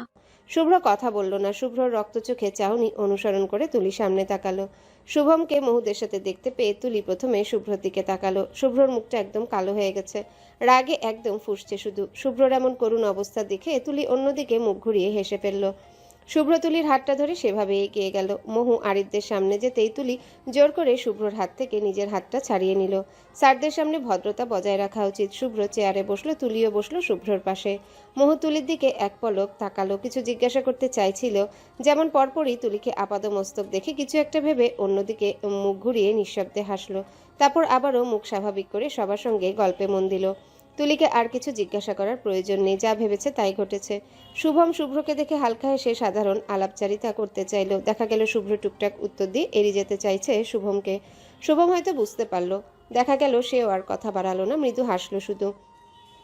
শুভ্র কথা বলল না। শুভ্রর রক্ত চোখে চাহনি অনুসরণ করে তুলি সামনে তাকালো। শুভমকে মহুদের সাথে দেখতে পেয়ে তুলি প্রথমে শুভ্রর দিকে তাকালো। শুভ্রর মুখটা একদম কালো হয়ে গেছে, রাগে একদম ফুঁসছে শুধু। শুভ্রর এমন করুণ অবস্থা দেখে তুলি অন্যদিকে মুখ ঘুরিয়ে হেসে ফেলল। শুভ্র তুলির হাতটা ধরে সেভাবে এগিয়ে গেল। মহু আরিফদের সামনে যেতেই তুলি জোর করে শুভ্রর হাত থেকে নিজের হাতটা ছাড়িয়ে নিল। স্যারদের সামনে ভদ্রতা বজায় রাখা উচিত। শুভ্র চেয়ারে বসলো, তুলিও বসলো শুভ্রর পাশে। মহু তুলির দিকে এক পলক তাকালো, কিছু জিজ্ঞাসা করতে চাইছিল, যেমন পরপরই তুলিকে আপাদমস্তক দেখে কিছু একটা ভেবে অন্যদিকে মুখ ঘুরিয়ে নিঃশব্দে হাসলো। তারপর আবারও মুখ স্বাভাবিক করে সবার সঙ্গে গল্পে মন দিল। তুলিকে আর কিছু জিজ্ঞাসা করার প্রয়োজন নেই, যা ভেবেছে তাই ঘটেছে। শুভম শুভ্রকে দেখে হালকা হেসে সাধারণ আলাপচারিতা করতে চাইল। দেখা গেল শুভ্র টুকটাক উত্তর দিয়ে এড়িয়ে যেতে চাইছে শুভমকে। শুভম হয়তো বুঝতে পারলো। দেখা গেল সেও আর কথা বাড়ালো না, মৃদু হাসলো শুধু।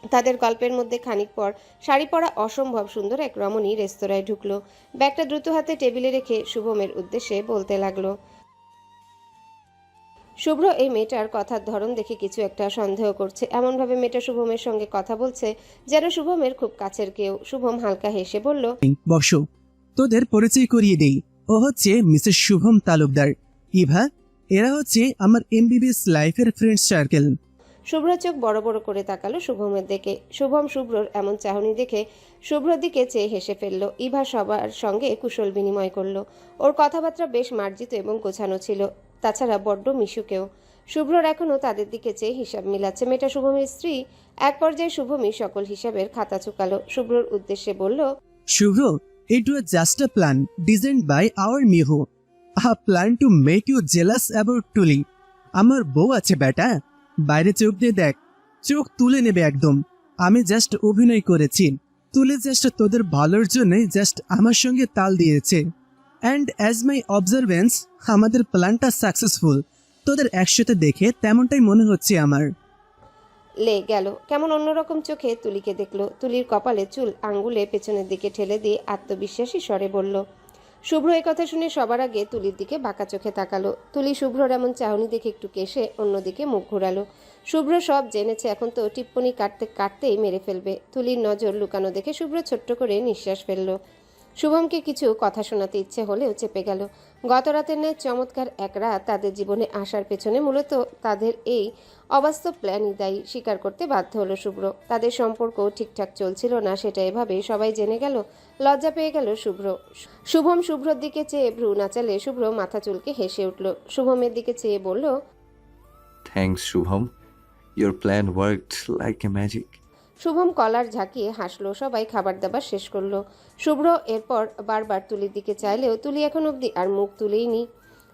তাদের গল্পের মধ্যে খানিক পর শাড়ি পরা অসম্ভব সুন্দর এক রমণী রেস্তোরাঁয় ঢুকলো। ব্যাগটা দ্রুত হাতে টেবিলে রেখে শুভমের উদ্দেশ্যে বলতে লাগলো। শুভ্র এই মেয়েটার কথার ধরন দেখে কিছু একটা সন্দেহ করছে। এমনভাবে মেয়েটা শুভমের সঙ্গে কথা বলছে যেন শুভমের খুব কাছের কেউ। শুভম হালকা হেসে বলল, বসো, তোদের পরিচয় করিয়ে দেই। ও হচ্ছে মিসেস শুভম তালুকদার, ইভা। এরা হচ্ছে আমার এমবিবিএস লাইফের ফ্রেন্ড সার্কেল। শুভ্র চোখ বড় বড় করে তাকালো শুভমের দিকে। শুভম শুভ্রর এমন চাহনি দেখে শুভ্রর দিকে চেয়ে হেসে ফেলল। ইভা সবার সঙ্গে কুশল বিনিময় করলো। ওর কথাবার্তা বেশ মার্জিত এবং গোছানো ছিল, তাছাড়া বড্ড মিশুকেও। শুভ্রর এখনও তাদের দিকে চেয়ে হিসাব মিলাচ্ছে। মেয়েটা শুভমের স্ত্রী। এক পর্যায়ে শুভমই সকল হিসাবের খাতা চুকালো। শুভ্রর উদ্দেশ্যে বলল, শুভ্র, it was just a plan designed by our Mihu. A plan to make you jealous about Tuli. আমার বউ আছে বেটা, বাইরে চোখ দিয়ে দেখ, চোখ তুলে নেবে একদম। আমি জাস্ট অভিনয় করেছি। তুলে জাস্ট তোদের ভালোর জন্য জাস্ট আমার সঙ্গে তাল দিয়েছে। অ্যান্ড অ্যাজ মাই অবজারভেন্স, আমাদের প্ল্যানটা সাকসেসফুল। তোদের একসাথে দেখে তেমনটাই মনে হচ্ছে আমার। লে গেল। কেমন অন্যরকম চোখে তুলিকে দেখলো। তুলির কপালে চুল আঙ্গুলে পেছনের দিকে ঠেলে দিয়ে আত্মবিশ্বাসী স্বরে বলল। শুভ্র এই কথা শুনে সবার আগে তুলির দিকে বাঁকা চোখে তাকালো। তুলি শুভ্রর এমন চাহনি দেখে একটু কেশে অন্যদিকে মুখ ঘোরালো। শুভ্র সব জেনেছে, এখন তো টিপ্পনি কাটতে কাটতেই মেরে ফেলবে। তুলির নজর লুকানো দেখে শুভ্র ছোট্ট করে নিঃশ্বাস ফেলল। শুভমকে কিছু কথা শোনাতে ইচ্ছে হলেও চেপে গেল। গত রাতের ন্যায় চমৎকার এক রাত তাদের জীবনে আসার পেছনে মূলত তাদের এই অবাস্তব প্ল্যানই দায়ী স্বীকার করতে বাধ্য হলো শুভ্র। তাদের সম্পর্ক ঠিকঠাক চলছিল না, সেটা এভাবে সবাই জেনে গেল। লজ্জা পেয়ে গেল শুভ্র। শুভম শুভ্রর দিকে চেয়ে ভ্রু নাচালে শুভ্র মাথা চুলকে হেসে উঠল। শুভমের দিকে চেয়ে বলল, thanks Shubham, your plan worked like a magic. Shubham collar ঝাঁকিয়ে হাসলো। সবাই খাবার দাবার শেষ করলো। শুভ্র এরপর বারবার তুলির দিকে চাইলেও তুলি এখন অবধি আর মুখ তুলেইনি।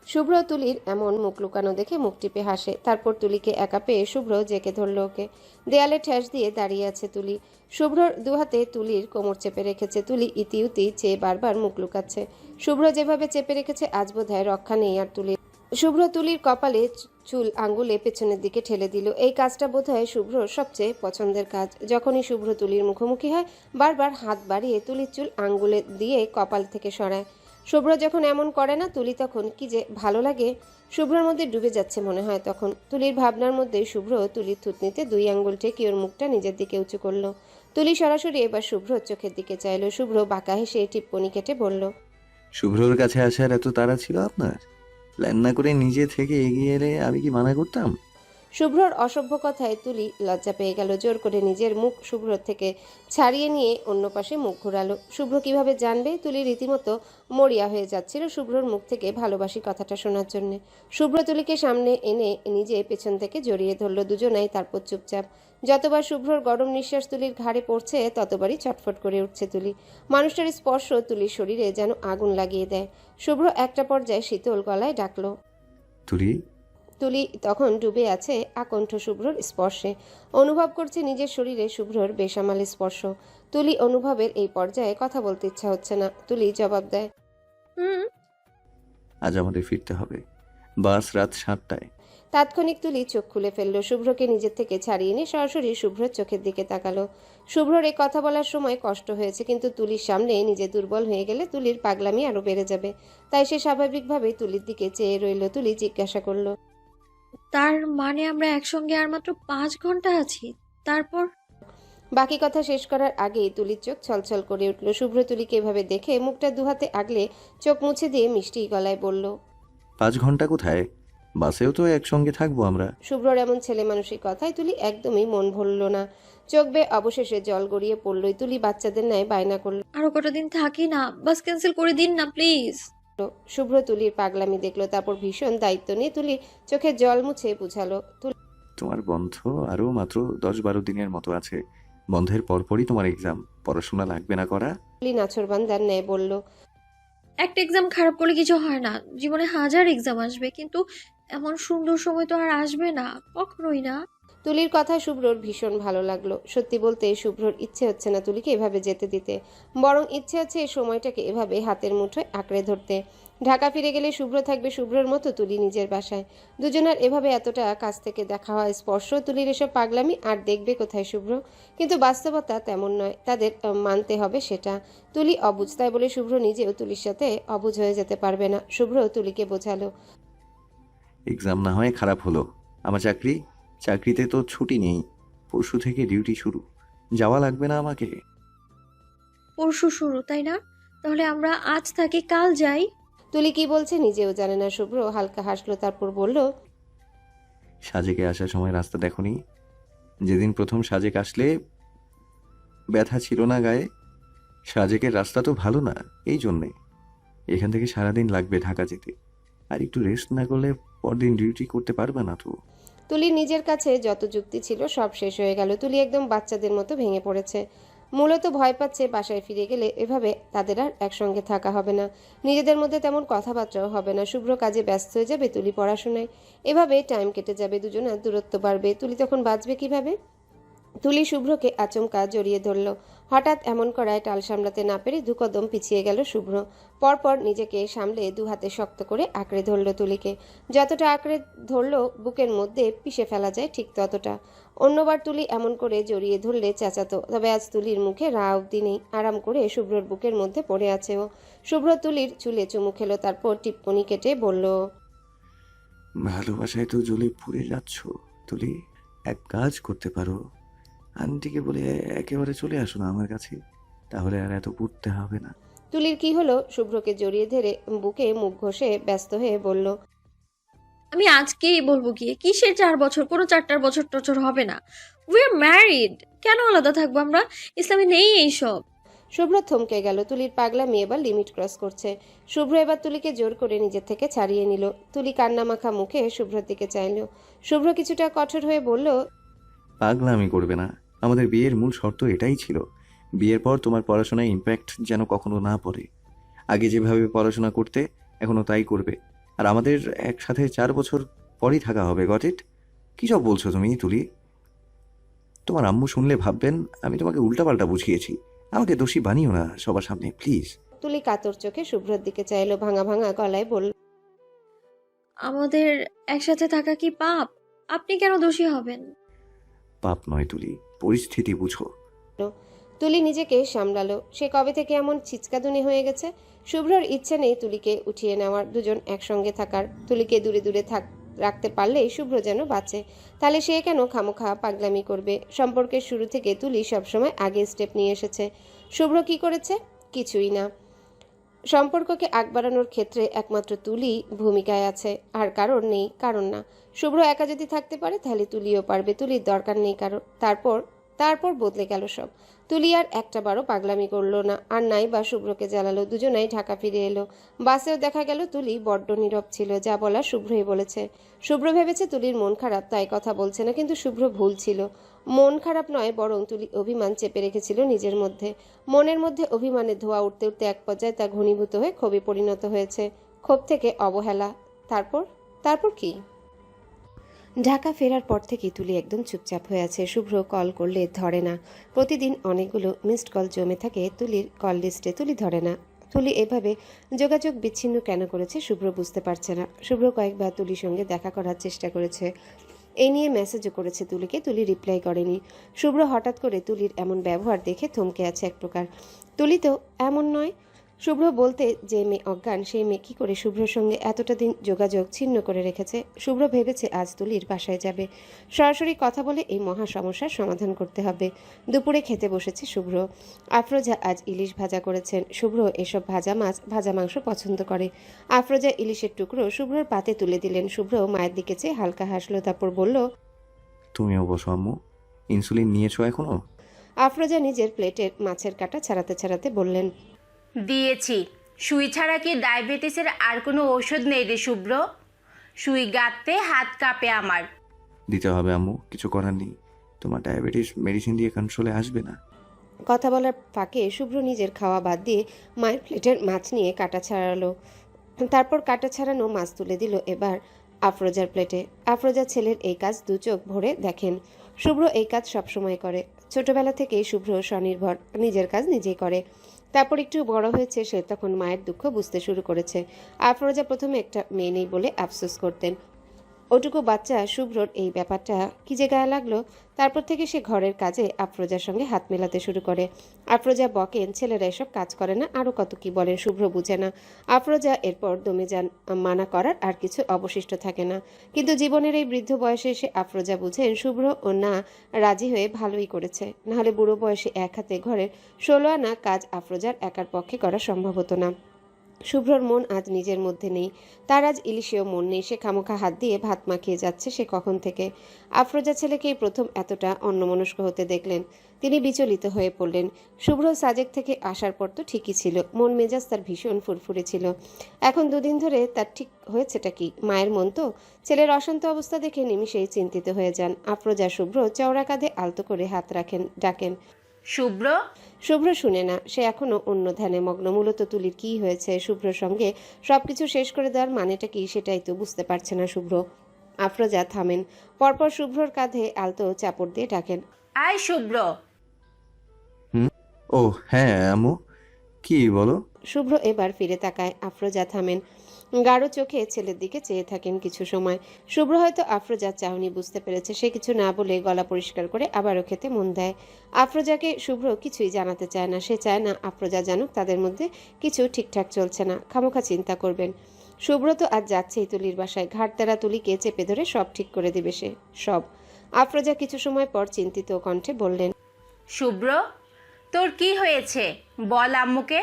শুভ্র তুলির এমন মুখ লুকানো দেখে মুখ টিপে হাসে। তারপর তুলিকে একা পেয়ে শুভ্র জেকে ধরল ওকে। দেয়ালে ঠেস দিয়ে দাঁড়িয়ে আছে তুলি। শুভ্রর দুহাতে তুলির কোমর চেপে রেখেছে। তুলি ইতিউতি চেয়ে বারবার মুখ লুকাচ্ছে। শুভ্র যেভাবে চেপে রেখেছে আজ বোধহয় রক্ষা নেই আর তুলির। শুভ্র তুলির কপালে চুল আঙ্গুলে পেছনের দিকে ঠেলে দিল। এই কাজটা বোধহয় শুভ্রর সবচেয়ে পছন্দের কাজ। যখনই শুভ্র তুলির মুখোমুখি হয় বারবার হাত বাড়িয়ে তুলির চুল আঙ্গুলে দিয়ে কপাল থেকে সরায়। শুভ্র যখন এমন করে না তুলি তখন কি যে ভালো লাগে। শুভ্রর মধ্যে ডুবে যাচ্ছে মনে হয় তখন। তুলির ভাবনার মধ্যে শুভ্র তুলির থুতনিতে 2 আঙ্গুল ঠেকে ওর মুখটা নিজের দিকে উঁচু করলো। তুলি সরাসরি এবার শুভ্রর চোখের দিকে চাইলো। শুভ্র বাঁকা হেসে টিপ্পনি কেটে বলল, শুভ্রর কাছে আসার এত তাড়া ছিল আপনার? প্ল্যান না করে নিজে থেকে এগিয়ে এলে আমি কি মানা করতাম? শুভ্রর অসভ্য কথায় তুলি লজ্জা পেয়ে গেল। জোর করে নিজের মুখ শুভ্রর থেকে ছাড়িয়ে নিয়ে অন্য পাশে মুখ ঘোরালো। শুভ্র কিভাবে জানবে? তুলি রীতিমতো মরিয়া হয়ে যাচ্ছিল শুভ্রর মুখ থেকে ভালোবাসি কথাটা শোনার জন্য। শুভ্র তুলিকে সামনে এনে নিজে পেছন থেকে জড়িয়ে ধরল। দুজনাই তারপর চুপচাপ। যতবার শুভ্রর গরম নিঃশ্বাস তুলির ঘাড়ে পড়ছে ততবারই চটফট করে উঠছে তুলি। মানুষটার স্পর্শ তুলির শরীরে যেন আগুন লাগিয়ে দেয়। শুভ্র একটা পর্যায়ে শীতল গলায় ডাকলো, তুলি। তুলি তখন ডুবে আছে আকণ্ঠ শুভ্রর স্পর্শে। অনুভব করছে নিজের শরীরে শুভ্রর বেসামাল স্পর্শ। তুলি অনুভবের এই পর্যায়ে কথা বলতে ইচ্ছা হচ্ছে না। তুলি জবাব দেয়, হুম। আজ আমাদের ফিরতে হবে, বাস রাত 7টায়। তাৎক্ষণিক তুলি চোখ খুলে ফেলল। শুভ্রকে নিজের থেকে ছাড়িয়ে নিয়ে সরাসরি শুভ্রর চোখের দিকে তাকালো। শুভ্রর এই কথা বলার সময় কষ্ট হয়েছে, কিন্তু তুলির সামনে নিজে দুর্বল হয়ে গেলে তুলির পাগলামি আরো বেড়ে যাবে। তাই সে স্বাভাবিকভাবেই তুলির দিকে চেয়ে রইল। তুলি জিজ্ঞাসা করল, তার মানে আমরা একসঙ্গে আর মাত্র 5 ঘন্টা আছি? তারপর? বাকি কথা শেষ করার আগেই তুলির চোখ ছলছল করে উঠল। শুভ্র তুলিকে এভাবে দেখে মুখটা দুহাতে আগলে চোখ মুছে দিয়ে মিষ্টি গলায় বলল, 5 ঘন্টা কোথায়, বাসেও তো একসঙ্গে থাকবো আমরা। শুভ্রর এমন ছেলে মানুষের কথায় তুলি একদমই মন ভরল না। চোখ বেয়ে অবশেষে জল গড়িয়ে পড়লই। তুলি বাচ্চাদের ন্যায় বায়না করল। আরো কটা দিন থাকি না, বাস ক্যান্সেল করে দিন না প্লিজ। শুভ্র তুলির পাগলামি দেখলো। তারপর ভীষণ দায়িত্ব নিয়ে তুলি চোখে জল মুছে বুঝালো, তোমার বন্ধ আরো মাত্র 10-12 দিনের মতো আছে। বন্ধের পরপরই তোমার এক্সাম, পড়াশোনা লাগবে না করা। তুলি নাছরবান্দার ন্যায় বলল, একটা এক্সাম খারাপ করলে কিছু হয় না, জীবনে হাজার এক্সাম আসবে, কিন্তু এমন সুন্দর সময় তো আর আসবে না, কখনোই না। তুলির কথা শুভ্রর ভীষণ ভালো লাগলো। সত্যি বলতে শুভ্রর ইচ্ছে হচ্ছে না তুলিকে এভাবে যেতে দিতে, বরং ইচ্ছে হচ্ছে এই সময়টাকে এভাবে হাতের মুঠোয় আঁকড়ে ধরতে। ঢাকা ফিরে গেলে শুভ্র থাকবে শুভ্রর মতো, তুলি নিজের বাসায়। দুজনের এভাবে এতটা কাছ থেকে দেখা হয়, স্পর্শ, তুলির এসব পাগলামি আর দেখবে কোথায় শুভ্র। কিন্তু বাস্তবতা তেমন নয়, তাদের মানতে হবে সেটা। তুলি অবুঝ, তাই বলে শুভ্র নিজেও তুলির সাথে অবুঝ হয়ে যেতে পারবে না। শুভ্র তুলিকে বোঝালো, এক্সাম না হয় খারাপ হলো, আমার চাকরিতে তো ছুটি নেই, পরশু থেকে ডিউটি শুরু, যাওয়া লাগবে না আমাকে। পরশু শুরু, তাই না? তাহলে আমরা আজ থাকি, কাল যাই। তুলি কি বলছে নিজেও জানে না। শুভ্র হালকা হাসলো, তারপর বলল, সাজেকে আসার সময় রাস্তা দেখোনি? যেদিন প্রথম সাজেক আসলে ব্যথা ছিল না গায়ে। সাজেকের রাস্তা তো ভালো না, এই জন্যে। এখান থেকে সারাদিন লাগবে ঢাকা যেতে, আর একটু রেস্ট না করলে পরদিন ডিউটি করতে পারবে না তো। তুলির নিজের কাছে যত যুক্তি ছিল সব শেষ হয়ে গেল। তুলি একদম বাচ্চাদের মতো ভেঙে পড়েছে। মূলত ভয় পাচ্ছে বাসায় ফিরে গেলে এভাবে তাদের আর একসঙ্গে থাকা হবে না, নিজেদের মধ্যে তেমন কথাবার্তাও হবে না। শুভ্র কাজে ব্যস্ত হয়ে যাবে, তুলি পড়াশোনায়। এভাবে টাইম কেটে যাবে, দুজনের দূরত্ব বাড়বে। তুলি তখন বাঁচবে কিভাবে? তুলি শুভ্রকে আচমকা জড়িয়ে ধরল। হঠাৎ এমন করায় টাল সামলাতে না পেরে 2 কদম পিছিয়ে গেল শুভ্র। পরপর নিজেকে সামলে 2 হাতে শক্ত করে আঁকড়ে ধরল তুলিকে। যতটা আঁকড়ে ধরল বুকের মধ্যে পিষে ফেলা যায় ঠিক ততটা। অন্যবার তুলি এমন করে জড়িয়ে ধরলে চেঁচাতো, তবে আজ তুলির মুখে রা অব্দি নেই। আরাম করে শুভ্রর বুকের মধ্যে পড়ে আছে ও। শুভ্র তুলির চুলে চুমু খেলো, তারপর টিপ্পনি কেটে বলল, ভালোবাসায় তো জ্বলে পুড়ে যাচ্ছ তুলি, এক কাজ করতে পারো, আন্টিকে বলে একেবারে চলে আসো না আমার কাছে, তাহলে আর এত পুড়তে হবে না। তুলির কি হলো? শুভ্রকে জড়িয়ে ধরে বুকে মুখ ঘষে ব্যস্ত হয়ে বলল, আমি আজকেই বলবো গিয়ে, কিসের 4 বছর? কোনো 4টার বছর টছর হবে না। We are married. কেন আলাদা থাকবো আমরা? ইসলামে নেই এইসব। শুভ্র থমকে গেল। তুলির পাগলামি এবার লিমিট ক্রস করছে। শুভ্র এবার তুলিকে জোর করে নিজের থেকে ছাড়িয়ে নিল। তুলি কান্নামাখা মুখে শুভ্রর দিকে চাইল। শুভ্র কিছুটা কঠোর হয়ে বলল, পাগলামি করবে না। আমাদের বিয়ের মূল শর্ত এটাই ছিল, বিয়ের পর তোমার পড়াশোনায় ইম্প্যাক্ট যেন কখনো না পড়ে। আগে যেভাবে পড়াশোনা করতে এখনো তাই করবে, আর আমাদের একসাথে 4 বছর পরই থাকা হবে। Got it? কী সব বলছো তুমি তুলি? তোমার আম্মু শুনলে ভাববেন আমি তোমাকে উল্টাপাল্টা বুঝিয়েছি। আমাকে দোষী বানিও না সবার সামনে, প্লিজ। তুলি কাতর চোখে শুভ্রর দিকে চাইল, ভাঙা ভাঙা গলায় বলল, আমাদের একসাথে থাকা কি পাপ? আপনি কেন দোষী হবেন? পাপ নয় তুলি, পরিস্থিতি বুঝো। তুলি নিজেকে সামলালো। সে কবে থেকে এমন ছিচকাদুনি হয়ে গেছে? শুভ্রর ইচ্ছে নেই তুলিকে উঠিয়ে নেওয়ার, দুজন একসঙ্গে থাকার। তুলিকে দূরে দূরে রাখতে পারলেই শুভ্র যেন বাঁচে। তাহলে সে কেন খামোখা পাগলামি করবে? সম্পর্কের শুরু থেকে তুলি সবসময় আগে স্টেপ নিয়ে এসেছে। শুভ্র কি করেছে? কিছুই না। সম্পর্ককে আগ বাড়ানোর ক্ষেত্রে একমাত্র তুলি ভূমিকায় আছে, আর কারণ নেই, কারণ না। শুভ্র একা যদি থাকতে পারে তাহলে তুলিও পারবে, তুলির দরকার নেই কারো। তারপর তারপর বদলে গেল সব। তুলি আর একটা বারও পাগলামি করলো না, আর নাই বা শুভ্রকে জ্বালালো। দুজনাই ঢাকা ফিরে এলো। বাসেও দেখা গেল তুলি বড্ড নীরব ছিল। যা বলা শুভ্রই বলেছে। শুভ্র ভেবেছে তুলির মন খারাপ তাই কথা বলছে না, কিন্তু শুভ্র ভুল ছিল। মন খারাপ নয়, বরং তুলি অভিমান চেপে রেখেছিল নিজের মধ্যে। মনের মধ্যে অভিমানের ধোঁয়া উঠতে উঠতে এক পর্যায়ে তা ঘনীভূত হয়ে ক্ষোভে পরিণত হয়েছে। ক্ষোভ থেকে অবহেলা, তারপর তারপর কি? ঢাকা ফেরার পর থেকে তুলি একদম চুপচাপ হয়ে আছে। শুভ্র কল করলে ধরে না। প্রতিদিন অনেকগুলো মিসড কল জমে থাকে তুলির কল লিস্টে, তুলি ধরে না। তুলি এভাবে যোগাযোগ বিচ্ছিন্ন কেন করেছে শুভ্র বুঝতে পারছে না। শুভ্র কয়েকবার তুলির সঙ্গে দেখা করার চেষ্টা করেছে, এই নিয়ে মেসেজও করেছে তুলিকে, তুলি রিপ্লাই করেনি। শুভ্র হঠাৎ করে তুলির এমন ব্যবহার দেখে থমকে আছে এক প্রকার। তুলি তো এমন নয়। শুভ্র বলতে যে মেয়ে অজ্ঞান, সেই মেয়ে কী করে শুভ্রর সঙ্গে এতটা দিন যোগাযোগ ছিন্ন করে রেখেছে? শুভ্র ভেবেছে আজ তুলির বাসায় যাবে, সরাসরি কথা বলে এই মহা সমস্যার সমাধান করতে হবে। দুপুরে খেতে বসেছে শুভ্র। আফরোজা আজ ইলিশ ভাজা করেছেন। শুভ্র এসব ভাজা মাছ ভাজা মাংস পছন্দ করে। আফরোজা ইলিশের টুকরো শুভ্রর পাতে তুলে দিলেন। শুভ্র মায়ের দিকে চেয়ে হালকা হাসলো, তারপর বলল, তুমিও বসো আম্মু। ইনসুলিন নিয়েছো এখনো? আফরোজা নিজের প্লেটের মাছের কাঁটা ছাড়াতে ছাড়াতে বললেন, দিয়েছি। সুই ছাড়া কি ডায়াবেটিসের আর কোনো ঔষধ নেই রে শুভ্র? সুই গাঁথতে হাত কাঁপে আমার। দিতে হবে আম্মু, কিছু করার নেই। তোমার ডায়াবেটিস মেডিসিন দিয়ে কন্ট্রোলে আসবে না। কথা বলার ফাঁকে শুভ্র নিজের খাওয়া বাদ দিয়ে মায়ের প্লেটের মাছ নিয়ে কাটা ছাড়ালো। তারপর কাটা ছাড়ানো মাছ তুলে দিল এবার আফরোজার প্লেটে। আফরোজা ছেলের এই কাজ দু চোখ ভরে দেখেন। শুভ্র এই কাজ সবসময় করে। ছোটবেলা থেকেই শুভ্র স্বনির্ভর, নিজের কাজ নিজেই করে। তারপর একটু বড় হয়েছে সে, তখন মায়ের দুঃখ বুঝতে শুরু করেছে। আফরোজা প্রথমে একটা মেয়ে নেই বলে আফসোস করতেন। ওটুকু বাচ্চা শুভ্রর এই ব্যাপারটা কি যে গায়ে লাগলো। তারপর থেকে সে ঘরের কাজে আফরোজার সঙ্গে হাত মেলাতে শুরু করে। আফরোজা বকেন ছেলেরা এসব কাজ করে না, আরও কত কি বলেন, শুভ্র বুঝে না। আফরোজা এরপর দমে যান, মানা করার আর কিছু অবশিষ্ট থাকে না। কিন্তু জীবনের এই বৃদ্ধ বয়সে এসে আফরোজা বুঝেন শুভ্র ও না রাজি হয়ে ভালোই করেছে, নাহলে বুড়ো বয়সে এক হাতে ঘরের 16 আনা কাজ আফরোজার একার পক্ষে করা সম্ভব হতো না। শুভ্রর মন আজ নিজের মধ্যে নেই। তার আজ ইলিশেও মন নেই। সে খামোখা হাত দিয়ে ভাত মাখিয়ে যাচ্ছে সে কখন থেকে। আফরোজা ছেলেকেই প্রথম এতটা অন্যমনস্ক হতে দেখলেন। তিনি বিচলিত হয়ে পড়লেন। শুভ্র সাজেক থেকে আসার পর তো ঠিকই ছিল, মন মেজাজ তার ভীষণ ফুরফুরে ছিল। এখন দুদিন ধরে তার ঠিক হয়েছেটা কি? মায়ের মন তো। ছেলের অশান্ত অবস্থা দেখে নিমিষেই চিন্তিত হয়ে যান। আফরোজা শুভ্র চওড়া কাঁধে আলতো করে হাত রাখেন, ডাকেন, শুভ্র। শুভ্র শুনে না, সে এখনো অন্য ধ্যানে মগ্ন। মূলত তুলির কি হয়েছে, শুভ্রর সঙ্গে সবকিছু শেষ করে দেওয়ার মানেটা কি, সেটাই তো বুঝতে পারছে না শুভ্র। আফরোজা থামেন, পরপর শুভ্রর কাঁধে আলতো চাপড় দিয়ে ডাকেন, আয় শুভ্র। ও হ্যাঁ আম্মু, কি বলো? শুভ্র এবার ফিরে তাকায়। আফরোজা থামেন, গাঢ় চোখে ছেলের দিকে চেয়ে থাকেন কিছু সময়। শুভ্র হয়তো আফরোজার চাহনি বুঝতে পেরেছে। সে কিছু না বলে গলা পরিষ্কার করে আবারও খেতে মন দেয়। আফরোজাকে শুভ্র কিছুই জানাতে চায় না। সে চায় না আফরোজা জানুক তাদের মধ্যে কিছু ঠিকঠাক চলছে না। খামোখা চিন্তা করবেন। শুভ্র তো আজ যাচ্ছেই তুলির বাসায়। ঘাটতারা তুলিকে চেপে ধরে সব ঠিক করে দিবে সে, সব। আফরোজা কিছু সময় পর চিন্তিত কণ্ঠে বললেন, শুভ্র, তোর কি হয়েছে বল আম্মুকে।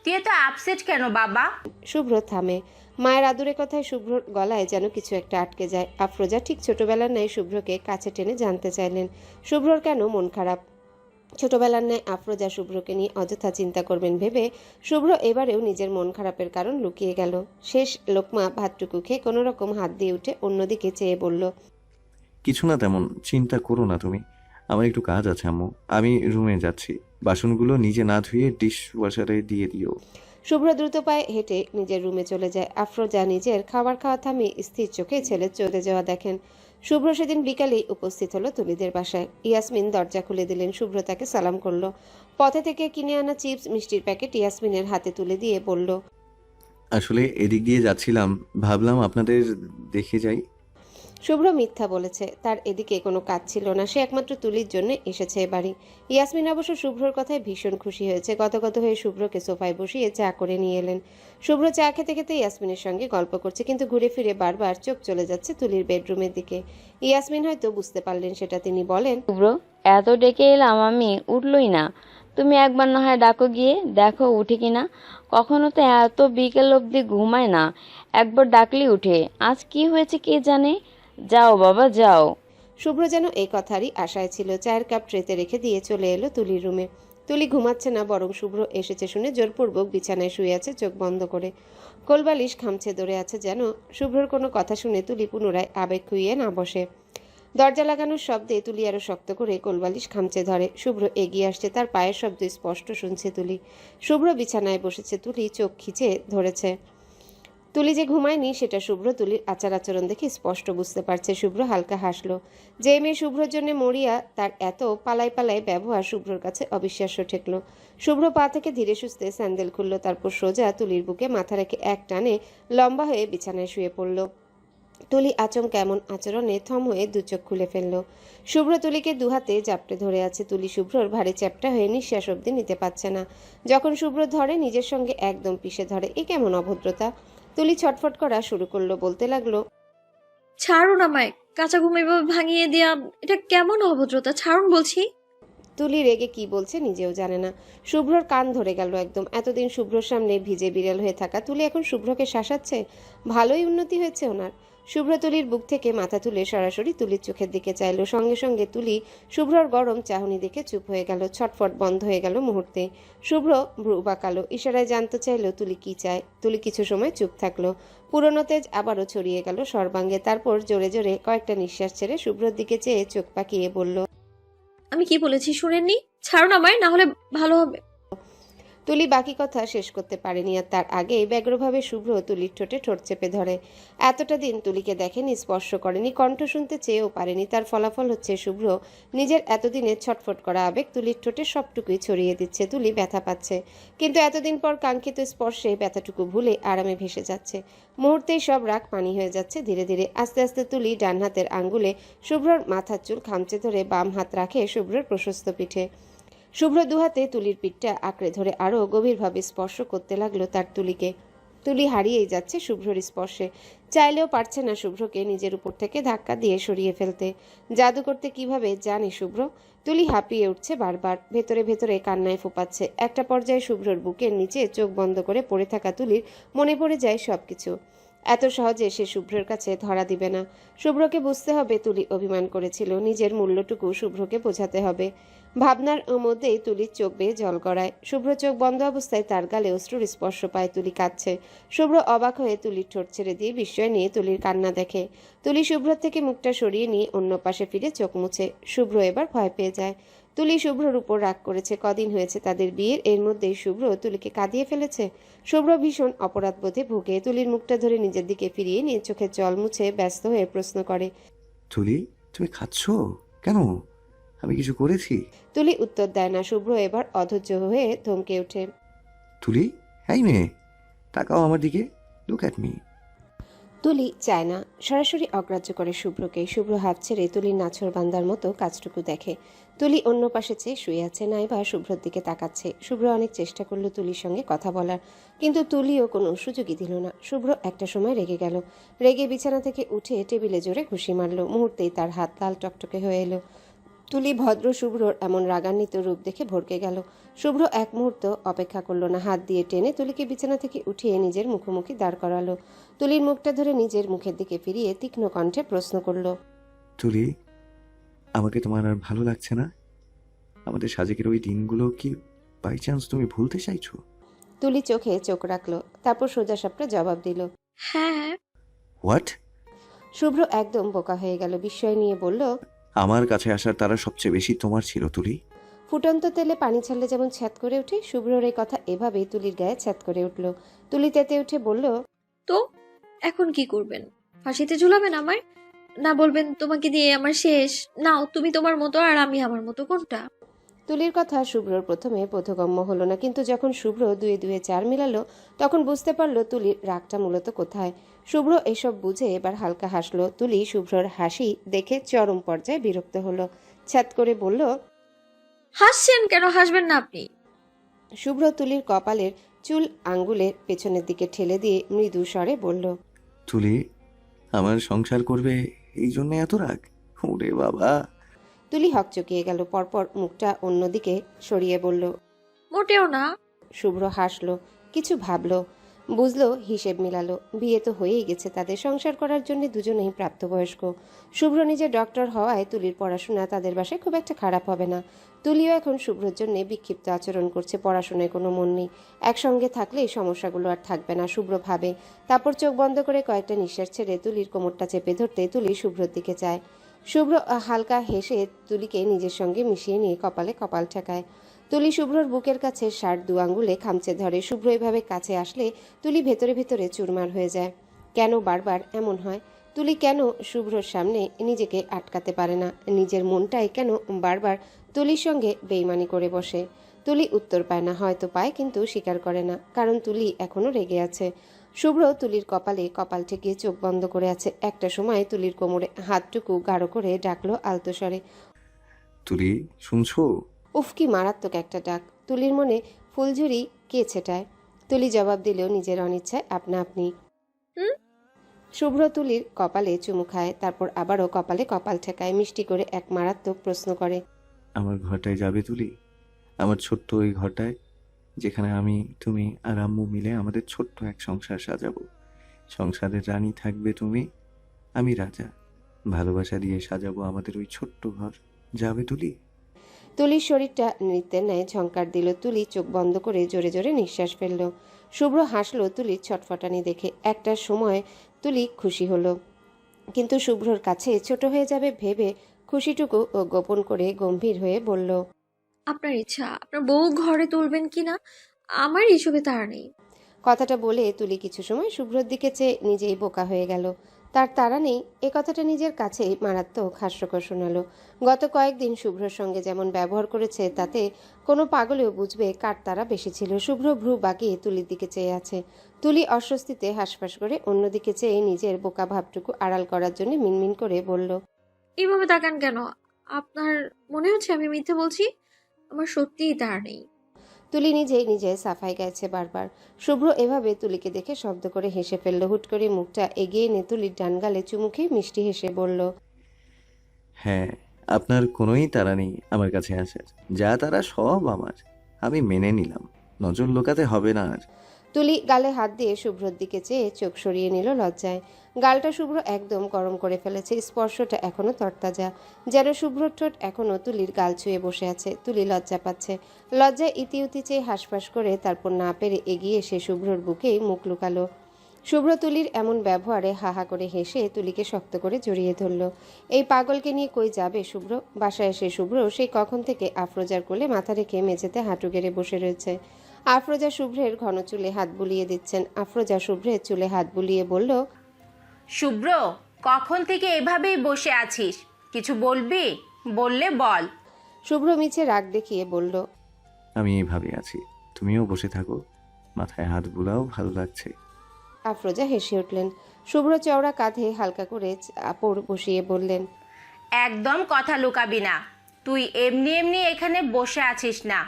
তুই এত আপসেট কেন বাবা? শুভ্র থামে। মায়ের আদুরে কথায় শুভ্রর গলায় যেন কিছু একটা আটকে যায়। আফরোজা ঠিক ছোটবেলার ন্যায় শুভ্রকে কাছে টেনে জানতে চাইলেন শুভ্রর কেন মন খারাপ। ছোটবেলার ন্যায় আফরোজা শুভ্রকে নিয়ে অযথা চিন্তা করবেন ভেবে শুভ্র এবারেও নিজের মন খারাপের কারণ লুকিয়ে গেল। শেষ লোকমা ভাতটুকু খেয়ে কোনো রকম হাত দিয়ে উঠে অন্যদিকে চেয়ে বলল, কিছু না তেমন, চিন্তা করো না তুমি। আমার একটু কাজ আছে আম্মু, আমি রুমে যাচ্ছি। বাসনগুলো নিজে না ধুয়ে ডিশ ওয়াশারে দিয়ে দিও। শুভ্র দ্রুত পায়ে হেঁটে নিজের রুমে চলে যায়। আফরোজা নিজের খাবার খাওয়া থামিয়ে স্থির চোখে ছেলে চলে যাওয়া দেখেন। শুভ্র সেদিন বিকালেই উপস্থিত হলো তুলিদের বাসায়। ইয়াসমিন দরজা খুলে দিলেন। শুভ্র তাকে সালাম করলো। পথে থেকে কিনে আনা চিপস মিষ্টির প্যাকেট ইয়াসমিনের হাতে তুলে দিয়ে বলল, আসলে এদিক দিয়ে যাচ্ছিলাম, ভাবলাম আপনাদের দেখে যাই। শুভ্র মিথ্যা বলেছে, তার এদিকে কোনো কাজ ছিল না। সে একমাত্র তুলির জন্য এসেছে এ বাড়ি। ইয়াসমিন অবশ্য শুভ্রর কথায় ভীষণ খুশি হয়েছে। গতগত হয়ে শুভ্রকে সোফায় বসিয়ে চা করে নিয়ে এলেন। শুভ্র চা খেতে খেতে ইয়াসমিনের সঙ্গে গল্প করছে, কিন্তু ঘুরে ফিরে বারবার চোখ চলে যাচ্ছে তুলির বেডরুমের দিকে। ইয়াসমিন হয়তো বুঝতে পারলেন সেটা। তিনি বলেন, শুভ্র, এত ডেকে এলাম আমি, উঠলই না। তুমি একবার না হয় ডাকো গিয়ে, দেখো উঠে কিনা। কখনো তো এত বিকেল অবধি ঘুমায় না, একবার ডাকলেই উঠে। আজ কি হয়েছে কে জানে। যাও বাবা যাও। শুভ্র যেন এই কথারই আশায় ছিল। চায়ের কাপ ট্রেতে রেখে দিয়ে চলে এলো তুলির রুমে। তুলি ঘুমাচ্ছে না, বরং শুভ্র এসেছে শুনে জোরপূর্বক বিছানায় শুয়ে আছে চোখ বন্ধ করে। কোলবালিশ খামচে ধরে আছে যেন শুভ্রর কোনো কথা শুনে তুলি পুনরায় আবেগ খুইয়ে না বসে। দরজা লাগানোর শব্দে তুলি আরো শক্ত করে কোলবালিশ খামচে ধরে। শুভ্র এগিয়ে আসছে, তার পায়ের শব্দ স্পষ্ট শুনছে তুলি। শুভ্র বিছানায় বসেছে, তুলি চোখ খিচে ধরেছে। তুলি যে ঘুমায়নি সেটা শুভ্র তুলির আচার আচরণ দেখে স্পষ্ট বুঝতে পারছে। শুভ্র হালকা হাসলো। যে মেয়ে শুভ্রর জন্য মরিয়া, তার এত পালাই পালাই ব্যবহার শুভ্রর কাছে অবিশ্বাস্য ঠেকল। শুভ্র পা থেকে ধীরে সুস্থে স্যান্ডেল খুলল, তারপর সোজা তুলির বুকে মাথা রেখে এক টানে লম্বা হয়ে বিছানায় শুয়ে পড়ল। তুলি আচমকা এমন আচরণে থম হয়ে দু চোখ খুলে ফেলল। শুভ্র তুলিকে দুহাতে জাপটে ধরে আছে। তুলি শুভ্রর ভারে চ্যাপটা হয়ে নিঃশ্বাস অব্দি নিতে পারছে না। যখন শুভ্র ধরে নিজের সঙ্গে একদম পিষে ধরে। এ কেমন অভদ্রতা! তুলি ছটফট করা শুরু করলো, বলতে লাগলো, ছাড়ুন আমায়, কাঁচা ঘুম এভাবে ভাঙিয়ে দেয়া এটা কেমন অভদ্রতা, ছাড়ুন বলছি। তুলি রেগে কি বলছে নিজেও জানে না। শুভ্রর কান ধরে গেল একদম। এতদিন শুভ্রর সামনে ভিজে বিড়াল হয়ে থাকা তুলি এখন শুভ্রকে শাসাচ্ছে। ভালোই উন্নতি হয়েছে ওনার। শুভ্র তুলির বুক থেকে মাথা তুলে সরাসরি তুলির চোখের দিকে চাইল। সঙ্গে সঙ্গে তুলি শুভ্রর গরম চাহনি দেখে চুপ হয়ে গেল। ছটফট বন্ধ হয়ে গেল মুহূর্তে। শুভ্র ভ্রু বাঁকালো, ইশারায় জানতে চাইল তুলি কি চায়। তুলি কিছু সময় চুপ থাকলো। পুরনো তেজ আবারও ছড়িয়ে গেল সর্বাঙ্গে। তারপর জোরে জোরে কয়েকটা নিঃশ্বাস ছেড়ে শুভ্রর দিকে চেয়ে চোখ পাকিয়ে বলল, আমি কি বলেছি শুনেননি? ছাড়ুন আমায়, না হলে ভালো হবে। তুলি বাকি কথা শেষ করতে পারেনি, আর তার আগেই ব্যগ্রভাবে শুভ্র তুলির ঠোঁটে ঠোঁট চেপে ধরে। এতটা দিন তুলিকে দেখেনি, স্পর্শ করেনি, কণ্ঠ শুনতে চেয়েও পারেনি। তার ফলাফল হচ্ছে শুভ্র নিজের এতদিনের ছটফট করা আবেগ তুলির ঠোঁটে সবটুকুই ছড়িয়ে দিচ্ছে। তুলি ব্যথা পাচ্ছে, কিন্তু এতদিন পর কাঙ্ক্ষিত স্পর্শে ব্যথাটুকু ভুলে আরামে ভেসে যাচ্ছে। মুহূর্তেই সব রাগ পানি হয়ে যাচ্ছে ধীরে ধীরে। আস্তে আস্তে তুলি ডান হাতের আঙ্গুলে শুভ্রর মাথার চুল খামচে ধরে বাম হাত রাখে শুভ্রর প্রশস্ত পিঠে। শুভ্র দুহাতে তুলির পিঠটা আঁকড়ে ধরে আরও গভীরভাবে স্পর্শ করতে লাগলো তার তুলিকে। তুলি হারিয়েই যাচ্ছে শুভ্রর স্পর্শে। চাইলেও পারছে না শুভ্রকে নিজের উপর থেকে ধাক্কা দিয়ে সরিয়ে ফেলতে। জাদু করতে কিভাবে জানে শুভ্র। তুলি হাঁপিয়ে উঠছে বারবার, ভেতরে ভেতরে কান্নায় ফোপাচ্ছে। একটা পর্যায়ে শুভ্রর বুকের নিচে চোখ বন্ধ করে পড়ে থাকা তুলির মনে পড়ে যায় সবকিছু। এত সহজে সে শুভ্রের কাছে ধরা দিবে না। শুভ্রকে বুঝতে হবে তুলি অভিমান করেছিল। নিজের মূল্যটুকু শুভ্রকে বোঝাতে হবে। ভাবনার মধ্যেই তুলির চোখ বেয়ে জল গড়ায়। শুভ্র চোখ বন্ধ অবস্থায় তার গালে অশ্রুর স্পর্শ পায়। তুলি কাঁদছে। শুভ্র অবাক হয়ে তুলির ঠোঁট ছেড়ে দিয়ে বিস্ময় নিয়ে তুলির কান্না দেখে। তুলি শুভ্রর থেকে মুখটা সরিয়ে নিয়ে অন্য পাশে ফিরে চোখ মুছে। শুভ্র এবার ভয় পেয়ে যায়। তুলি শুভ্রর উপর রাগ করেছে। কদিন হয়েছে তাদের বিয়ের, এর মধ্যেই শুভ্র তুলিকে কাঁদিয়ে ফেলেছে। শুভ্র ভীষণ অপরাধবোধে ভুগে তুলির মুখটা ধরে নিজের দিকে ফিরিয়ে নিয়ে চোখের জল মুছে ব্যস্ত হয়ে প্রশ্ন করে, তুলি, তুমি খাচ্ছো কেন? আমি কিছু করেছি? তুলি উত্তর দেয় না। শুভ্র এবার অধৈর্য হয়ে ধমকে ওঠে, তুলি, এই মেয়ে, তাকাও আমার দিকে, লুক অ্যাট মি। তুলি চায় না, সরাসরি অগ্রাহ্য করে শুভ্রকে। শুভ্র হাত ছেড়ে তুলির নাছর বান্দার মতো কাজটুকু দেখে। তুলি অন্য পাশে চেয়ে শুয়ে আছে, নাইবা শুভ্রর দিকে তাকাচ্ছে। শুভ্র অনেক চেষ্টা করলো তুলির সঙ্গে কথা বলার, কিন্তু তুলিও কোনো সুযোগই দিল না। শুভ্র একটা সময় রেগে গেল। রেগে বিছানা থেকে উঠে টেবিলে জোরে ঘুষি মারল। মুহূর্তেই তার হাত লাল টকটকে হয়ে এলো। তুলি ভদ্র শুভ্রর এমন রাগান্বিত রূপ দেখে ভড়কে গেল। শুভ্র এক মুহূর্ত অপেক্ষা করলো না, হাত দিয়ে টেনে তুলিকে বিছানা থেকে উঠিয়ে নিজের মুখোমুখি দাঁড় করালো। তুলির মুখটা ধরে নিজের মুখের দিকে ফিরিয়ে তীক্ষ্ণ কণ্ঠে প্রশ্ন করলো, তুলি, আমাকে তোমার আর ভালো লাগছে না? আমাদের সাজেকের ওই দিনগুলো কি বাই চান্স তুমি ভুলতে চাইছো? তুলি চোখে চোখ রাখলো, তারপর সোজা সাপটা জবাব দিল, হ্যাঁ। হোয়াট? শুভ্র একদম বোকা হয়ে গেল, বিস্ময় নিয়ে বলল, আমার কাছে আসার তারা সবচেয়ে বেশি তোমার ছিল তুলি। ফুটন্ত তেলে পানি ছাড়লে যেমন ছ্যাদ করে ওঠে, শুভ্রর এই কথা এভাবেই তুলির গায়ে ছ্যাদ করে উঠল। তুলি তেতে উঠে বলল, তো এখন কি করবেন? ফাঁসিতে ঝুলাবেন আমায়? না বলবেন তোমাকে দিয়ে আমার শেষ? নাও তুমি তোমার মতো আর আমি আমার মতো, কোনটা? তুলির কথা শুভ্রর প্রথমে বোধগম্য হলো না, কিন্তু যখন শুভ্র দুয়ে দুয়ে চার মিলালো তখন বুঝতে পারলো তুলির রাগটা মূলত কোথায়। শুভ্র এসব বুঝে এবার হালকা হাসলো। তুলি শুভ্রর হাসি দেখে চরম পর্যায়ে বিরক্ত হলো, ছ্যাদ করে বলল, হাসছেন কেন? হাসবেন না আপনি। শুভ্র তুলির কপালের চুল আঙ্গুলের পেছনের দিকে ঠেলে দিয়ে মৃদু স্বরে বলল, তুলি, আমার সংসার করবে এই জন্য এত রাগ? ওরে বাবা! তুলি হকচকিয়ে গেল, পরপর মুখটা অন্যদিকে সরিয়ে বলল, মোটেও না। শুভ্র হাসলো, কিছু ভাবলো, বুঝলো, হিসেব মিলালো। বিয়ে তো হয়েই গেছে তাদের, সংসার করার জন্য দুজনেই প্রাপ্তবয়স্ক। শুভ্র নিজে ডক্টর হওয়ায় তুলির পড়াশোনা তাদের বাসায় খুব একটা খারাপ হবে না। তুলিও এখন শুভ্রর জন্য বিক্ষিপ্ত আচরণ করছে, পড়াশোনায় কোনো মন নেই। একসঙ্গে থাকলে এই সমস্যাগুলো আর থাকবে না, শুভ্র ভাবে। তারপর চোখ বন্ধ করে কয়েকটা নিঃশ্বাস ছেড়ে তুলির কোমরটা চেপে ধরতে তুলি শুভ্রর দিকে চায়। শুভ্র হালকা হেসে তুলিকে নিজের সঙ্গে মিশিয়ে নিয়ে কপালে কপাল ঠেকায়। তুলি শুভ্রর বুকের কাছে শার্ট দু আঙ্গুলে খামচে ধরে। শুভ্র এভাবে কাছে আসলে তুলি ভেতরে ভেতরে চুরমার হয়ে যায়। কেন বারবার এমন হয়? তুলি কেন শুভ্রর সামনে নিজেকে আটকাতে পারে না? নিজের মনটাই কেন বারবার তুলির সঙ্গে বেইমানি করে বসে? তুলি উত্তর পায় না, হয়তো পায় কিন্তু স্বীকার করে না, কারণ তুলি এখনো রেগে আছে। শুভ্র তুলির কপালে কপাল ঠেকিয়ে চোখ বন্ধ করে আছে। একটা সময় তুলির কোমরে হাতটুকু গাঢ় করে ডাকলো আলতো স্বরে, তুলি, শুনছো? উফ, কি মারাত্মক একটা ডাক! তুলির মনে ফুলঝুরি কে ছেটায়। তুলি জবাব দিলেও নিজের অনিচ্ছায় আপনা আপনি। হুম? শুভ্র তুলির কপালে চুমু খায়, তারপর আবারও কপালে কপাল ঠেকায়, মিষ্টি করে এক মারাত্মক প্রশ্ন করে, আমার ঘরটায় যাবে তুলি? আমার ছোট্ট ওই ঘরটায়, যেখানে আমি, তুমি আর আম্মু মিলে আমাদের ছোট্ট এক সংসার সাজাবো। সংসারের রানী থাকবে তুমি, আমি রাজা। ভালোবাসা দিয়ে সাজাবো আমাদের ওই ছোট্ট ঘর। যাবে তুলি? তুলির শরীরটা নৃত্যের ন্যায় ঝংকার দিল। তুলি চোখ বন্ধ করে জোরে জোরে নিঃশ্বাস ফেলল। শুভ্র হাসলো তুলির ছটফটানি দেখে। একটা সময় তুলি খুশি হলো, কিন্তু শুভ্রর কাছে ছোট হয়ে যাবে ভেবে খুশিটুকু ও গোপন করে গম্ভীর হয়ে বলল, আপনার ইচ্ছা, আপনার বউ ঘরে তুলবেন কিনা আমার এসবে তাড়া নেই। কথাটা বলে তুলি কিছু সময় শুভ্রর দিকে চেয়ে নিজেই বোকা হয়ে গেল। তার তাড়া নেই, এ কথাটা নিজের কাছেই মারাত্মক হাস্যকর শোনালো। গত কয়েকদিন শুভ্রর সঙ্গে যেমন ব্যবহার করেছে তাতে কোনো পাগলেও বুঝবে কার তাড়া বেশি ছিল। শুভ্র ভ্রু বাঁকিয়ে তুলির দিকে চেয়ে আছে। তুলি অস্বস্তিতে হাঁসফাঁস করে অন্যদিকে চেয়ে নিজের বোকা ভাবটুকু আড়াল করার জন্য মিনমিন করে বলল, এইভাবে তাকান কেন? আপনার মনে হচ্ছে আমি মিথ্যে বলছি? আমার সত্যিই তাড়া নেই। তুলি নিজেই নিজে সাফাই গাইছে বারবার। শুভ্র এভাবে তুলিকে দেখে শব্দ করে হেসে ফেলল। হুট করে মুখটা এগিয়ে এনে তুলির ডান গালে চুমুকে মিষ্টি হেসে বলল, হ্যাঁ, আপনার কোনোই তাড়া নেই আমার কাছে আসার। যা তারা সব আমার, আমি মেনে নিলাম। নজর লোকাতে হবে না আর। তুলি গালে হাত দিয়ে শুভ্রর দিকে চেয়ে চোখ সরিয়ে নিল লজ্জায়। গালটা শুভ্র একদম গরম করে ফেলেছে, স্পর্শটা এখনো তরতাজা, যেন শুভ্রর ঠোঁট এখনো তুলির গাল ছুঁয়ে বসে আছে। তুলি লজ্জা পাচ্ছে, লজ্জায় ইতিউতি চেয়ে হাঁসফাঁস করে তারপর না পেরে এগিয়ে এসে শুভ্রর বুকেই মুখ লুকালো। শুভ্র তুলির এমন ব্যবহারে হাহা করে হেসে তুলিকে শক্ত করে জড়িয়ে ধরল। এই পাগলকে নিয়ে কই যাবে শুভ্র? বাসায় এসে শুভ্র সেই কখন থেকে আফরোজার কোলে মাথা রেখে মেঝেতে হাঁটু গেড়ে বসে রয়েছে। আফরোজা শুভ্রের ঘন চুলে হাত বুলিয়ে দিচ্ছেন। আফরোজা শুভ্রের চুলে হাত বুলিয়ে বলল, শুভ্র, কখন থেকে এভাবেই বসে আছিস? কিছু বলবি? বললে বল। শুভ্র মিছে রাগ দেখিয়ে বলল, আমি এইভাবে আছি, তুমিও বসে থাকো, মাথায় হাত বুলাও, ভালো লাগছে। আফরোজা হেসে উঠলেন। শুভ্র চওড়া কাঁধে হালকা করে চাপড় বসিয়ে বললেন, একদম কথা লুকাবি না। তুই এমনি এমনি এখানে বসে আছিস না,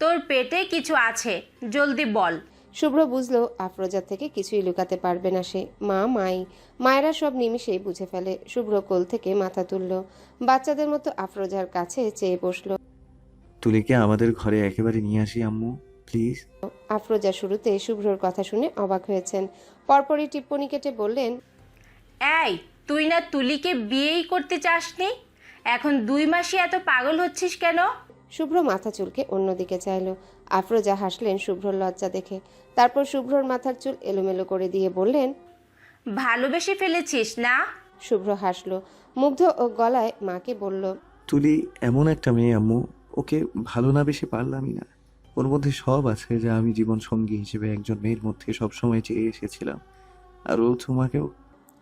তোর পেটে কিছু আছে, জলদি বল। শুভ্র বুঝলো আফরোজার থেকে কিছুই লুকাতে পারবে না সে। মাই মায়েরা সব নিমিষেই বুঝে ফেলে। শুভ্র কোল থেকে মাথা তুলল, বাচ্চাদের মতো আফরোজার কাছে চেয়ে বসলো। তুলিকে আমাদের ঘরে একেবারে নিয়ে আসি আম্মু, প্লিজ। আফরোজা শুরুতে শুভ্রর কথা শুনে অবাক হয়েছেন, পরপরই টিপ্পনি কেটে বললেন, এই, তুই না তুলিকে বিয়েই করতে চাসনি? এখন 2 মাসে এত পাগল হচ্ছিস কেন? শুভ্র মাথা চুলকে অন্যদিকে চাইল। আফরোজা হাসলেন শুভ্রর লজ্জা দেখে। তারপর শুভ্রর মাথার চুল এলোমেলো করে দিয়ে বললেন, ভালোবেসে ফেলেছিস না? শুভ্র হাসলো, মুগ্ধ ও গলায় মাকে বলল, তুলি এমন একটা মেয়ে আম্মু, ওকে ভালো না বেশি পারলামই না। ওর মধ্যে সব আছে যা আমি জীবন সঙ্গী হিসেবে একজন মেয়ের মধ্যে সবসময় চেয়ে এসেছিলাম। আর ও তোমাকেও।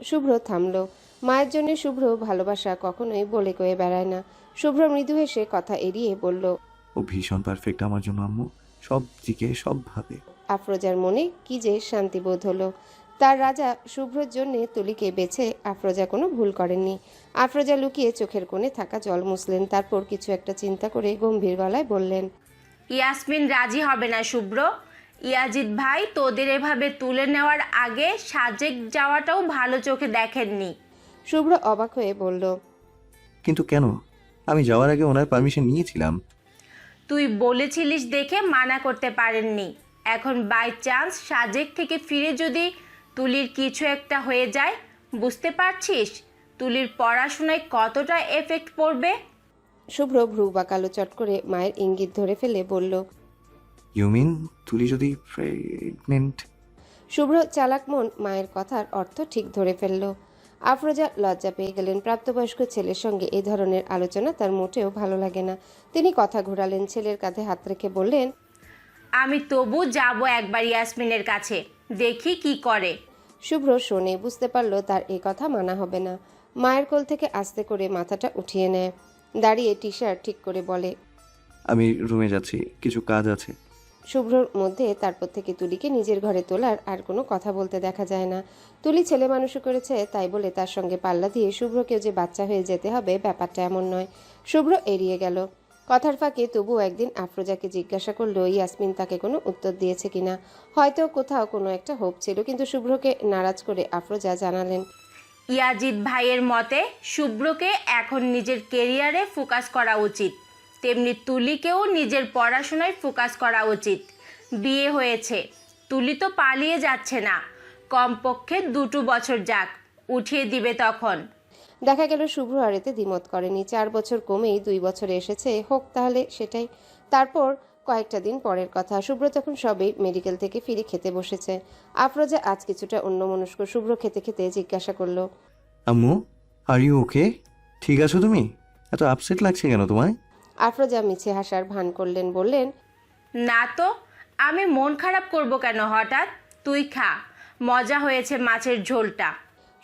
শুভ্র থামল। মায়ের জন্য শুভ্র ভালোবাসা কখনোই বলে কয়ে বেড়ায় না। শুভ্র মৃদু হেসে কথা এড়িয়ে বলল, ও ভীষণ পারফেক্ট আমার জন্য আম্মু, সব দিকে সবভাবে। আফরোজার মনে কি যে শান্তিবোধ হলো। তার রাজা শুভ্রর জন্যে তুলিকে বেছে আফরোজা কোনো ভুল করেননি। আফরোজা লুকিয়ে চোখের কোণে থাকা জল মুছলেন। তারপর কিছু একটা চিন্তা করে গম্ভীর গলায় বললেন, ইয়াসমিন রাজি হবে না শুভ্র। ইয়াজিদ ভাই তোদের এভাবে তুলে নেওয়ার আগে সাজেক যাওয়াটাও ভালো চোখে দেখেননি। শুভ্র অবাক হয়ে বলল, কিন্তু কেন? আমি যাওয়ার আগে ওনার পারমিশন নিয়েছিলাম। তুই বলেছিলিস দেখে মানা করতে পারেননি। এখন বাই চান্স সাজেক থেকে ফিরে যদি তুলির কিছু একটা হয়ে যায়, বুঝতে পারছিস তুলির পড়াশোনায় কতটা এফেক্ট পড়বে? শুভ্র ভ্রু বাঁকালো, চট করে মায়ের ইঙ্গিত ধরে ফেলে বলল, ইউ মিন তুলি যদি প্রেগনেন্ট? শুভ্র চালাক মন মায়ের কথার অর্থ ঠিক ধরে ফেলল। আফরোজা লজ্জা পেয়ে গেলেন। প্রাপ্তবয়স্ক ছেলের সঙ্গে এই ধরনের আলোচনা তার মোটেও ভালো লাগে না। তিনি কথা ঘোরালেন, ছেলের কাঁধে হাত রেখে বললেন, আমি তবু যাব একবার ইয়াসমিনের কাছে, দেখি কি করে। শুভ্র শোনে, বুঝতে পারল তার এই কথা মানা হবে না। মায়ের কোল থেকে আস্তে করে মাথাটা উঠিয়ে নেয়, দাঁড়িয়ে টি শার্ট ঠিক করে বলে, আমি রুমে যাচ্ছি, কিছু কাজ আছে। শুভ্রর মধ্যে তারপর থেকে তুলিকে নিজের ঘরে তোলার আর কোনো কথা বলতে দেখা যায় না। তুলি ছেলে মানুষও করেছে, তাই বলে তার সঙ্গে পাল্লা দিয়ে শুভ্রকেও যে বাচ্চা হয়ে যেতে হবে ব্যাপারটা এমন নয়। শুভ্র এড়িয়ে গেল। কথার ফাঁকে তবুও একদিন আফরোজাকে জিজ্ঞাসা করলো ইয়াসমিন তাকে কোনো উত্তর দিয়েছে কিনা। হয়তো কোথাও কোনো একটা হোপ ছিল, কিন্তু শুভ্রকে নারাজ করে আফরোজা জানালেন, ইয়াজিদ ভাইয়ের মতে শুভ্রকে এখন নিজের কেরিয়ারে ফোকাস করা উচিত, তেমনি তুলিকেও নিজের পড়াশোনায় ফোকাস করা উচিত। বিয়ে হয়েছে, তুলি তো পালিয়ে যাচ্ছে না, কমপক্ষে 2 বছর যাক, উঠিয়ে দিবে তখন। দেখা গেল শুভ্র আর এতে দ্বিমত করেনি। 4 বছর কমেই 2 বছরে এসেছে, হোক তাহলে সেটাই। তারপর কয়েকটা দিন পরের কথা, শুভ্র তখন সবেই মেডিকেল থেকে ফিরে খেতে বসেছে। আফরোজা আজ কিছুটা অন্যমনস্ক। শুভ্র খেতে খেতে জিজ্ঞাসা করলো, আম্মু, আর ইউ ওকে? ঠিক আছো তুমি? এত আপসেট লাগছে কেন তোমায়? আফরোজা মিছে হাসার ভান করলেন, বললেন, না তো, আমি মন খারাপ করব কেন হঠাৎ? তুই খা, মজা হয়েছে মাছের ঝোলটা।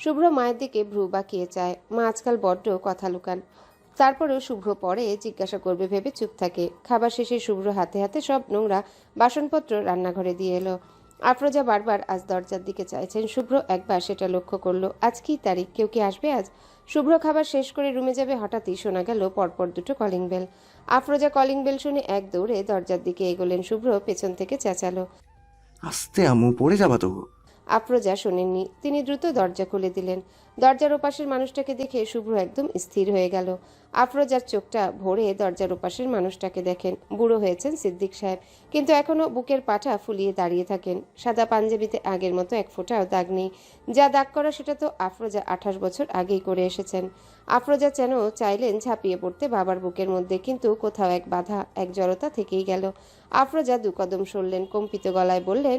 শুভ্র মায়ের দিকে ভ্রু বাঁকিয়ে চায়। মা আজকাল বড্ড কথা লুকান। তারপরেও শুভ্র পরে জিজ্ঞাসা করবে ভেবে চুপ থাকে। খাবার শেষে শুভ্র হাতে হাতে সব নোংরা বাসনপত্র রান্নাঘরে দিয়ে এলো। আফরোজা বারবার আজ দরজার দিকে চাইছেন। শুভ্র একবার সেটা লক্ষ্য করলো। আজ কি তারিখ? কেউ কি আসবে আজ? শুভ্র খাবার শেষ করে রুমে যাবে, হঠাৎই শোনা গেল পরপর 2টো calling bell. Afroza calling bell শুনে এক দৌড়ে দরজার দিকে এগোলেন। শুভ্র পেছন থেকে চেঁচালো, আস্তে আম্মু, পড়ে যাবা তো। আফরোজা শোনেননি। তিনি দ্রুত দরজা খুলে দিলেন। দরজার ওপাশের মানুষটাকে দেখে শুভ্র একদম স্থির হয়ে গেল। আফরোজার চোখটা ভরে দরজার ওপাশের মানুষটাকে দেখেন। বুড়ো হয়েছেন সিদ্দিক সাহেব, কিন্তু এখনও বুকের পাটা ফুলিয়ে দাঁড়িয়ে থাকেন। সাদা পাঞ্জাবিতে আগের মতো এক ফোঁটাও দাগ নেই। যা দাগ করা সেটা তো আফরোজা 28 বছর আগেই করে এসেছেন। আফরোজা যেন চাইলেন ঝাঁপিয়ে পড়তে বাবার বুকের মধ্যে, কিন্তু কোথাও এক বাধা, এক জড়তা থেকেই গেল। আফরোজা 2 কদম সরলেন, কম্পিত গলায় বললেন,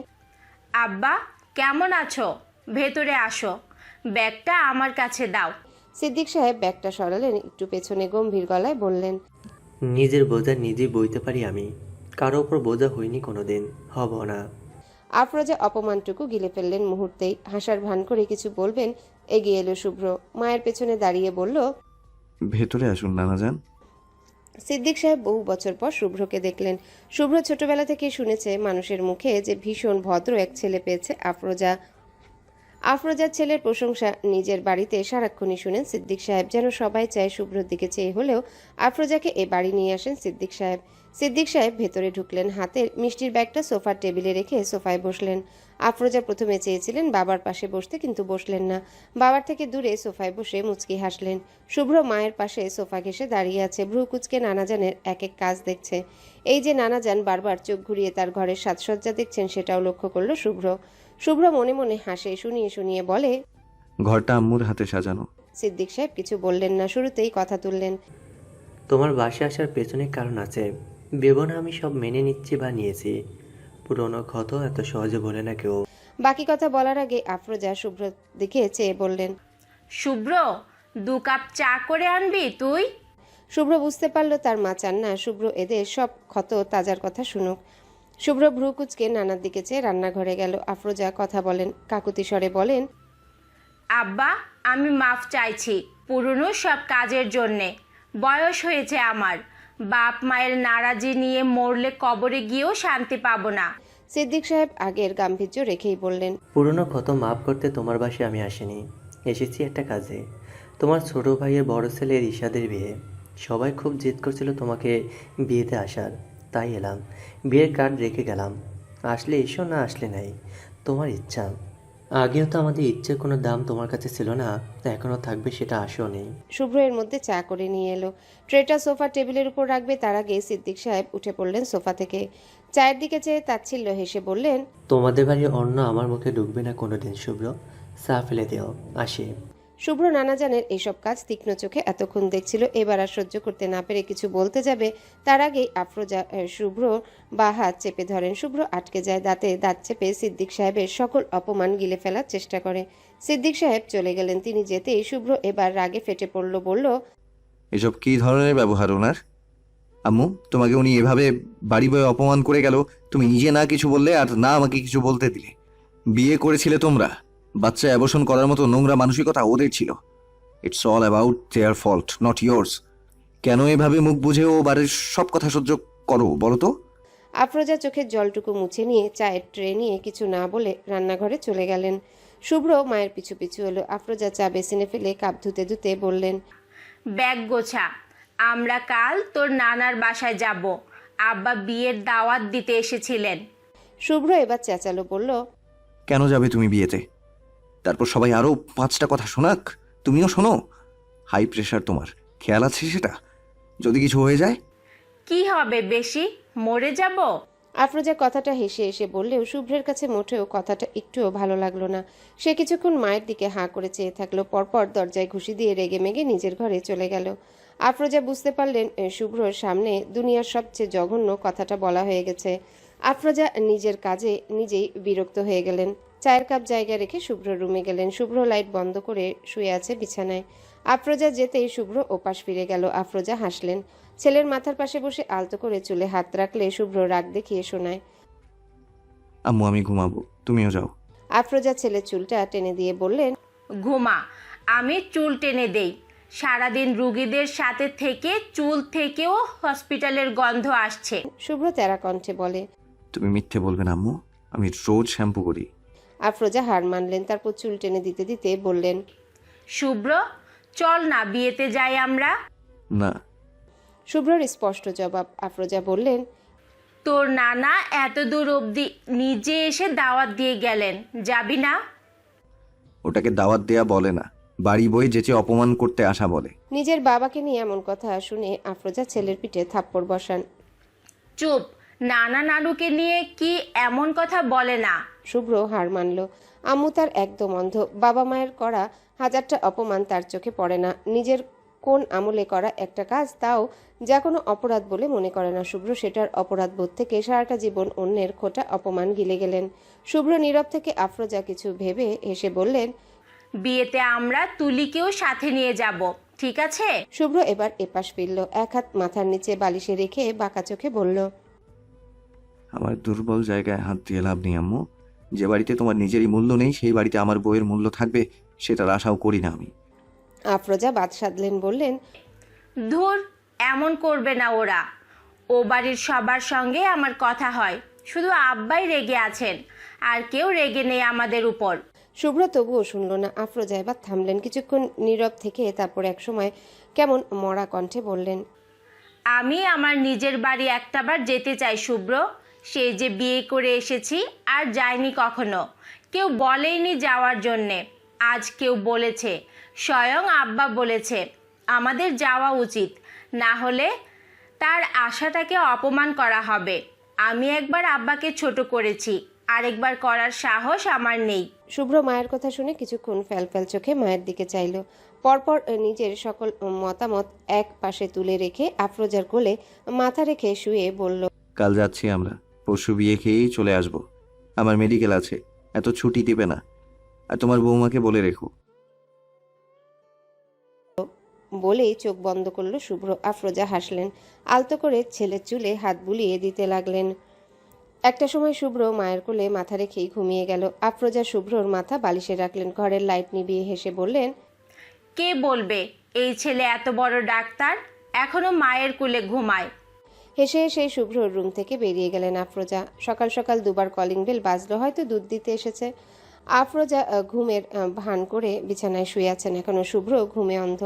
আব্বা কেমন আছো? ভেতরে আসো, ব্যাগটা আমার কাছে দাও। সিদ্দিক সাহেব ব্যাগটা সরালেন, একটু পেছনে গম্ভীর গলায় বললেন, নিজের বোঝা নিজেই বইতে পারি আমি, কারো ওপর বোঝা হইনি কোনোদিন, হব না। আফরোজা অপমানটুকু গিলে ফেললেন মুহূর্তেই। হাসার ভান করে কিছু বলবেন, এগিয়ে এলো শুভ্র। মায়ের পেছনে দাঁড়িয়ে বলল, ভেতরে আসুন নানাজান। সিদ্দিক সাহেব বহু বছর পর শুভ্রকে দেখলেন। শুভ্র ছোটবেলা থেকে শুনেছে মানুষের মুখে যে ভীষণ ভদ্র এক ছেলে পেয়েছে আফরোজা। আফরোজার ছেলের প্রশংসা নিজের বাড়িতে সারাক্ষণই শুনেন সিদ্দিক সাহেব। যেন সবাই চায় শুভ্রর দিকে চেয়ে হলেও আফরোজাকে এ বাড়ি নিয়ে আসেন সিদ্দিক সাহেব। সিদ্দিক সাহেব ভেতরে ঢুকলেন, হাতের মিষ্টির ব্যাগটা সোফার টেবিলে রেখে সোফায় বসলেন। আফরোজা প্রথমে চেয়েছিলেন বাবার পাশে বসতে, কিন্তু বসলেন না। বাবার থেকে দূরে সোফায় বসে মুচকি হাসলেন। শুভ্র মায়ের পাশে সোফা ঘেঁষে দাঁড়িয়ে আছে, ভ্রু কুচকে নানাজানের এক এক কাজ দেখছে। এই যে নানাজান বারবার চোখ ঘুরিয়ে তার ঘরের সাজসজ্জা দেখছেন, সেটাও লক্ষ্য করলো শুভ্র। শুভ্র মনে মনে হাসে, শুনিয়ে শুনিয়ে বলে, ঘরটা আম্মুর হাতে সাজানো। সিদ্দিক সাহেব কিছু বললেন না, শুরুতেই কথা তুললেন। তোমার বাসায় আসার পেছনে কারণ আছে, ভেবো না আমি সব মেনে নিচ্ছি বা নিয়েছি। পুরোনো ক্ষত এত সহজে বলে না কেউ। বাকি কথা বলার আগে আফরোজা শুভ্র দিকে চেয়ে বললেন, শুভ্র 2 কাপ চা করে আনবি তুই? শুভ্র বুঝতে পারল তার মা চান না শুভ্র এদের সব ক্ষত তাজার কথা শুনুক। শুভ্র ভ্রু কুচকে নানার দিকে চেয়ে রান্নাঘরে গেল। আফরোজা কথা বলেন, কাকুতি স্বরে বলেন, আব্বা, আমি মাফ চাইছি পুরনো সব কাজের জন্যে। বয়স হয়েছে আমার, বাপ মায়ের নারাজি নিয়ে মরলে কবরে গিয়েও শান্তি পাবো না। সিদ্দিক সাহেব আগের গাম্ভীর্য রেখেই বললেন, পুরনো ক্ষত মাপ করতে তোমার বাসায় আমি আসিনি, এসেছি একটা কাজে। তোমার ছোট ভাইয়ের বড় ছেলের ইশাদের বিয়ে। সবাই খুব জেদ করছিল তোমাকে বিয়েতে আসার, তাই এলাম। বিয়ের কার্ড রেখে গেলাম, আসলে এসো, না আসলে নাই, তোমার ইচ্ছা। আগেও তো আমাদের ইচ্ছের কোনো দাম তোমার কাছে ছিল না, এখনও থাকবে, সেটা আসেও নেই। শুভ্র এর মধ্যে চা করে নিয়ে এলো। ট্রেটা সোফার টেবিলের উপর রাখবে তার আগে সিদ্দিক সাহেব উঠে পড়লেন সোফা থেকে। চায়ের দিকে চেয়ে তাচ্ছিল্য হেসে বললেন, তোমাদের বাড়ির অন্ন আমার মুখে ঢুকবে না কোনোদিন শুভ্র, চা ফেলে দিও, আসি। শুভ্র নানাজানের এসব কাজ তীক্ষ্ণ চোখে এতক্ষণ দেখছিল, এবার আর সহ্য করতে না পেরে কিছু বলতে যাবে, তার আগেই আফরোজা শুভ্র বা হাত চেপে ধরেন। শুভ্র আটকে যায়, দাঁতে দাঁত চেপে সিদ্দিক সাহেবের সকল অপমান গিলে ফেলার চেষ্টা করে। সিদ্দিক সাহেব চলে গেলেন, তিনি যেতেই শুভ্র এবার রাগে ফেটে পড়ল, বলল, এসব কি ধরনের ব্যবহার ওনার? আম্মু, তোমাকে উনি এভাবে বাড়ি বয়ে অপমান করে গেল, তুমি নিজে না কিছু বললে আর না আমাকে কিছু বলতে দিলে। বিয়ে করেছিলে তোমরা, বাচ্চা অ্যাবর্শন করার মতো নোংরা মানসিকতা ওদের ছিল। It's all about their fault, not yours. কেন এভাবে মুখ বুঝে ও বাড়ির সব কথা সহ্য করো বলো তো? আফরোজা চোখের জলটুকু মুছে নিয়ে চায়ের ট্রে নিয়ে কিছু না বলে রান্নাঘরে চলে গেলেন। শুভ্র মায়ের পিছু পিছু এলো। আফরোজা চা বেসিনে ফেলে কাপ ধুতে ধুতে বললেন, ব্যাগ গোছা, আমরা কাল তোর নানার বাসায় যাব। আব্বা বিয়ের দাওয়াত দিতে এসেছিলেন। শুভ্র এবার চেঁচালো, বলল, কেন যাবে তুমি বিয়েতে? তারপর সবাই আরো 5টা কথা শোনাক, তুমিও শোনো। হাই প্রেশার তোমার, খেয়াল আছে সেটা? যদি কিছু হয়ে যায়? কি হবে, বেশি মরে যাব? আফরোজা কথাটা হেসে এসে বললেও শুভ্রের কাছে মোটেও কথাটা একটুও ভালো লাগলো না। সে কিছুক্ষণ মায়ের দিকে হাঁ করে চেয়ে থাকলো, পরপর দরজায় ঘুষি দিয়ে রেগে মেগে নিজের ঘরে চলে গেল। আফরোজা বুঝতে পারলেন শুভ্রর সামনে দুনিয়ার সবচেয়ে জঘন্য কথাটা বলা হয়ে গেছে। আফরোজা নিজের কাজে নিজেই বিরক্ত হয়ে গেলেন। চায়ের কাপ জায়গায় রেখে শুভ্র রুমে গেলেন। শুভ্র লাইট বন্ধ করে শুয়ে আছে বিছানায়। আফরোজা যেতেই শুভ্র ওপাশ ফিরে গেল। আফরোজা হাসলেন। ছেলের মাথার পাশে বসে আলতো করে চুলে হাত রাখলে শুভ্র রাগ দেখিয়ে শোনায়, আম্মু, আমি ঘুমাবো, তুমিও যাও। আফরোজা ছেলের চুলটা টেনে দিয়ে বললেন, ঘুমা, আমি চুল টেনে দেই। সারাদিন রুগীদের সাথে থেকে চুল থেকেও হসপিটালের গন্ধ আসছে। শুভ্র তেরা কণ্ঠে বলে। তুমি মিথ্যে বলবে না আম্মু, আমি রোজ শ্যাম্পু করি। আফরোজা হার মানলেন, তারপর চুল টেনে দিতে দিতে বললেন, শুভ্র, চল না বিয়েতে যাই আমরা। না। শুভ্রর স্পষ্ট জবাব। আফরোজা বললেন, তোর নানা এত দূর অবধি নিজে এসে দাওয়াত দিয়ে গেলেন, যাবি না? ওটাকে দাওয়াত দেয়া বলে না, বাড়ি বয়ে যেচে অপমান করতে আসা বলে। নিজের বাবাকে নিয়ে এমন কথা শুনে আফরোজা ছেলের পিঠে থাপ্পড় বসান। চুপ, নানা নানুকে নিয়ে কি এমন কথা বলে না। শুভ্র হার মানল। আম্মু তার একদম অন্ধ। বাবা মায়ের করা হাজারটা অপমান তার চোখে পড়ে না। নিজের কোন আমলে করা একটা কাজ, তাও যা কোনো অপরাধ বলে মনে করে না শুভ্র, সেটার অপরাধ বোধ থেকে সারাটা জীবন অন্যের খোটা অপমান গিলে গেলেন। শুভ্র নীরব থেকে আফরোজা কিছু ভেবে হেসে বললেন, বিয়েতে আমরা তুলিকেও সাথে নিয়ে যাব, ঠিক আছে? শুভ্র এবার এপাশ ফিরল, এক হাত মাথার নিচে বালিশে রেখে বাঁকা চোখে বলল, আমার দুর্বল জায়গায় হাত দিয়ে লাভ নেই আম্মু। যে বাড়িতে তোমার নিজেরই মূল্য নেই, সেই বাড়িতে আমার বইয়ের মূল্য থাকবে, সেটার আশাও করি না আমি। আফরোজা বাদ সাধলেন, বললেন, ধুর, এমন করবে না ওরা। ও বাড়ির সবার সঙ্গে আমার কথা হয়, শুধু আব্বাই রেগে আছেন, আর কেউ রেগে নেই আমাদের উপর। শুভ্র তবুও শুনল না। আফরোজা এবার থামলেন, কিছুক্ষণ নীরব থেকে তারপর একসময় কেমন মরা কণ্ঠে বললেন, আমি আমার নিজের বাড়ি একটাবার যেতে চাই শুভ্র। সেই যে বিয়ে করে এসেছি আর যাইনি কখনো। কেউ বলেইনি যাওয়ার জন্যে। আজ কেউ বলেছে, স্বয়ং আব্বা বলেছে আমাদের যাওয়া উচিত, না হলে তার আশাটাকে অপমান করা হবে। আমি একবার আব্বাকে ছোট করেছি, আরেকবার করার সাহস আমার নেই। শুভ্র মায়ের কথা শুনে কিছুক্ষণ ফ্যালফ্যাল চোখে মায়ের দিকে চাইল, পরপর নিজের সকল মতামত এক পাশে তুলে রেখে আফরোজার কোলে মাথা রেখে শুয়ে বলল, কাল যাচ্ছি আমরা, পরশু বিয়ে খেয়েই চলে আসব। আমার মেডিকেল আছে, এত ছুটি দিবে না। আর তোমার বৌমাকে বলে রেখো। বলেই চোখ বন্ধ করলো শুভ্র। আফরোজা হাসলেন, আলতো করে ছেলের চুলে হাত বুলিয়ে দিতে লাগলেন। একটা সময় শুভ্র মায়ের কোলে মাথা রেখেই ঘুমিয়ে গেল। আফরোজা শুভ্রর মাথা বালিশে রাখলেন, ঘরের লাইট নিভিয়ে হেসে বললেন, কে বলবে এই ছেলে এত বড় ডাক্তার, এখনো মায়ের কোলে ঘুমায়। হেসে হেসে শুভ্রর রুম থেকে বেরিয়ে গেলেন আফরোজা। সকাল সকাল দুবার কলিং বেল বাজলো, হয়তো দুধ দিতে এসেছে। আফরোজা ঘুমের ভান করে বিছানায় শুয়ে আছেন, এখনো শুভ্র ঘুমে অন্ধ।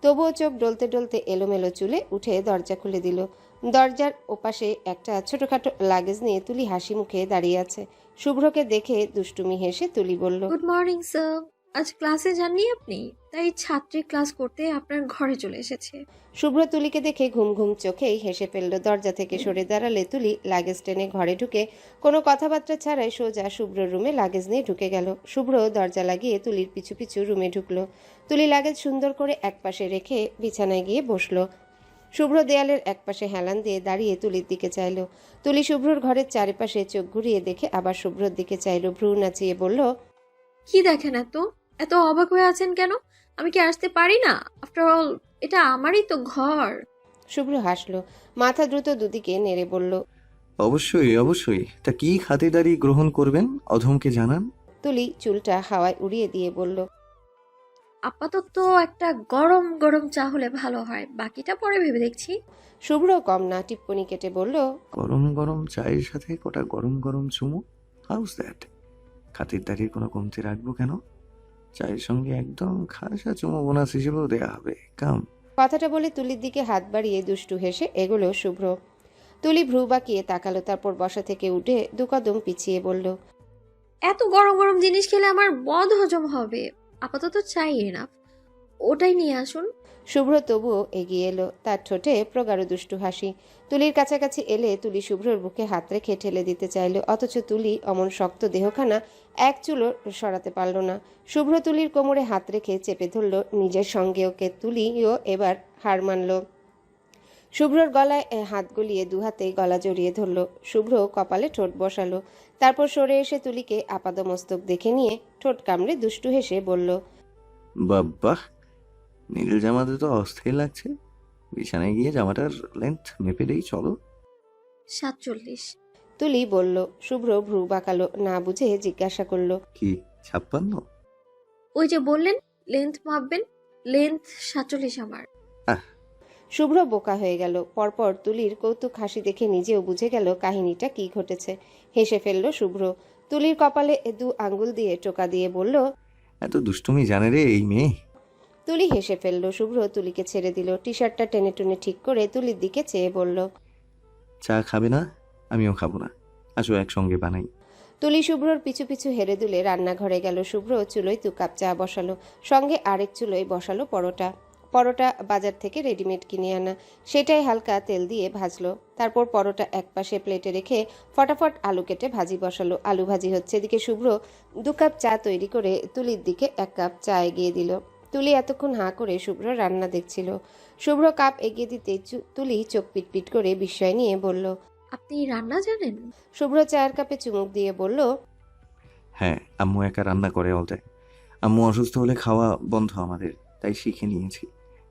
তবুও চোখ ডলতে ডলতে এলোমেলো চুলে উঠে দরজা খুলে দিল। দরজার ওপাশে একটা ছোটখাটো লাগেজ নিয়ে তুলি হাসি মুখে দাঁড়িয়ে আছে। শুভ্রকে দেখে দুষ্টুমি হেসে তুলি বলল, গুড মর্নিং স্যার। আজ ক্লাসে যাননি আপনি, তাই ছাত্রী ক্লাস করতে আপনার ঘরে চলে এসেছে। শুভ্র তুলিকে দেখে ঘুম ঘুম চোখেই হেসে ফেলল। দরজা থেকে সরে দাঁড়ালে তুলি লাগেজ টেনে ঘরে ঢুকে কোনো কথাবার্তা ছাড়াই সোজা শুভ্রর রুমে লাগেজ নিয়ে ঢুকে গেল। শুভ্র দরজা লাগিয়ে তুলির পিছু পিছু রুমে ঢুকলো। তুলি লাগেজ সুন্দর করে একপাশে রেখে বিছানায় গিয়ে বসলো। শুভ্র দেয়ালের একপাশে হেলান দিয়ে দাঁড়িয়ে তুলির দিকে চাইল। তুলি শুভ্রর ঘরের চারিপাশে চোখ ঘুরিয়ে দেখে আবার শুভ্রর দিকে চাইল, ভ্রু নাচিয়ে বলল, কি দেখেন এত এত অবাক হয়ে আছেন কেন? আমি কি আসতে পারি না? আফটার অল এটা আমারই তো ঘর। শুভ্র হাসলো, মাথা দ্রুত দুদিকে নেড়ে বলল, অবশ্যই অবশ্যই, তা কি খাতিরদারি গ্রহণ করবেন অধমকে জানান। তুলি চুলটা হাওয়ায় উড়িয়ে দিয়ে বলল, আপাতত একটা গরম গরম চা হলে ভালো হয়, বাকিটা পরে ভেবে দেখছি। শুভ্র কম না টিপ্পনি কেটে বলল, গরম গরম চায়ের সাথে কটা গরম গরম চুমু, হাউস দ্যাট? খাতিরদারির কোনো কমতি রাখবো কেন? চায়ের সঙ্গে একদম খাসা চুমু বোনাস হিসেবেও দেয়া হবে। কাম। কথাটা বলে তুলির দিকে হাত বাড়িয়ে দুষ্টু হেসে এগোলো শুভ্র। তুলি ভ্রু বাঁকিয়ে তাকালো, তারপর বসা থেকে উঠে দু কদম পিছিয়ে বলল, এত গরম গরম জিনিস খেলে আমার বদ হজম হবে। আপাতত চাই এনাফ, ওটাই নিয়ে আসুন। শুভ্র তবুও এগিয়ে এলো, তার ঠোঁটে প্রগাঢ় দুষ্টু হাসি। তুলির কাছাকাছি এলে তুলি শুভ্রর বুকে হাত রেখে ঠেলে দিতে চাইল, অথচ তুলি অমন শক্ত দেহখানা এক চুলও সরাতে পারল না। শুভ্র তুলির কোমরে হাত রেখে চেপে ধরল নিজের সঙ্গে, ওকে তুলিও এবার হার মানল। শুভ্রর গলায় হাত গলিয়ে দুহাতে গলা জড়িয়ে ধরল। শুভ্র কপালে ঠোঁট বসালো, তারপর সরে এসে তুলিকে আপাদমস্তক দেখে নিয়ে ঠোঁট কামড়ে দুষ্টু হেসে বলল, বাব্বাহ, নীল জামাতে তো অস্থির লাগছে। বিছানায় গিয়ে জামাটার লেন্থ মেপে দেই চলো। 47। তুলি বলল। শুভ্র ভ্রু বাঁকালো, না বুঝে জিজ্ঞাসা করলো, কি 56? ওই যে বললেন লেন্থ মাপবেন, লেন্থ 47 আমার। শুভ্র বোকা হয়ে গেল। পরপর তুলির কৌতুক হাসি দেখে নিজেও বুঝে গেল কাহিনীটা কি ঘটেছে। হেসে ফেলল শুভ্র। তুলির কপালে দু আঙ্গুল দিয়ে টোকা দিয়ে বলল, এত দুষ্টুমি জানে রে এই মেয়ে। তুলি হেসে ফেলল। শুভ্র তুলিকে ছেড়ে দিল, টি শার্টটা টেনে টুনে ঠিক করে তুলির দিকে চেয়ে বলল, চা খাবে না? আমিও খাবো না, আসো একসঙ্গে বানাই। তুলি শুভ্রর পিছু পিছু হেরে দুলে রান্নাঘরে গেল। শুভ্র চুলোয় 2 কাপ চা বসালো, সঙ্গে আরেক চুলোয় বসালো পরোটা। পরোটা বাজার থেকে রেডিমেড কিনে আনা, সেটাই হালকা তেল দিয়ে ভাজলো। তারপর পরোটা একপাশে প্লেটে রেখে ফটাফট আলু কেটে ভাজি বসালো। আলু ভাজি হচ্ছে, এদিকে শুভ্র 2 কাপ চা তৈরি করে তুলির দিকে 1 কাপ চা এগিয়ে দিল। তুলি এতক্ষণ হাঁ করে শুভ্র রান্না দেখছিল। শুভ্র কাপ এগিয়ে দিতে তুলি চোখ পিটপিট করে বিস্ময় নিয়ে বলল, আপনি রান্না জানেন? শুভ্র চায়ের কাপে চুমুক দিয়ে বলল, হ্যাঁ, আম্মু একা রান্না করে অল টাইম। আম্মু অসুস্থ হলে খাওয়া বন্ধ আমাদের, তাই শিখে নিয়েছি।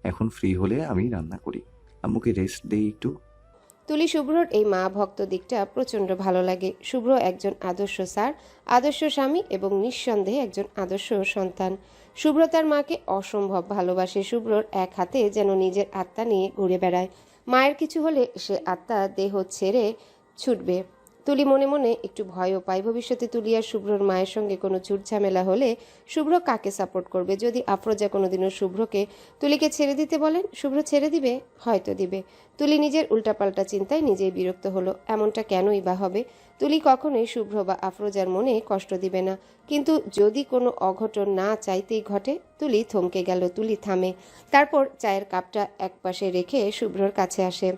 এখন ফ্রি হলে আমি রান্না করি, আম্মুকে রেস্ট দেই একটু। তুলি শুভ্রর এই মা ভক্ত দিকটা প্রচণ্ড ভালো লাগে। শুভ্র একজন আদর্শ স্যার, আদর্শ স্বামী এবং নিঃসন্দেহে একজন আদর্শ সন্তান। শুভ্র তার মাকে অসম্ভব ভালোবাসে। শুভ্রর এক হাতে যেন নিজের আত্মা নিয়ে ঘুরে বেড়ায়। মায়ের কিছু হলে সে আত্মা দেহ ছেড়ে ছুটবে। তুলি মনে মনে একটু ভয়ও পায়। ভবিষ্যতে তুলি আর শুভ্রর মায়ের সঙ্গে কোনো ঝুটঝামেলা হলে শুভ্র কাকে সাপোর্ট করবে? যদি আফরোজা কোনোদিনও শুভ্রকে তুলিকে ছেড়ে দিতে বলেন, শুভ্র ছেড়ে দিবে? হয়তো দিবে। তুলি নিজের উল্টাপাল্টা চিন্তায় নিজেই বিরক্ত হলো। এমনটা কেনই বা হবে? তুলি কখনোই শুভ্র বা আফরোজার মনে কষ্ট দিবে না। কিন্তু যদি কোনো অঘটন না চাইতেই ঘটে? তুলি থমকে গেল। তুলি থামে। তারপর চায়ের কাপটা একপাশে রেখে শুভ্রর কাছে আসে।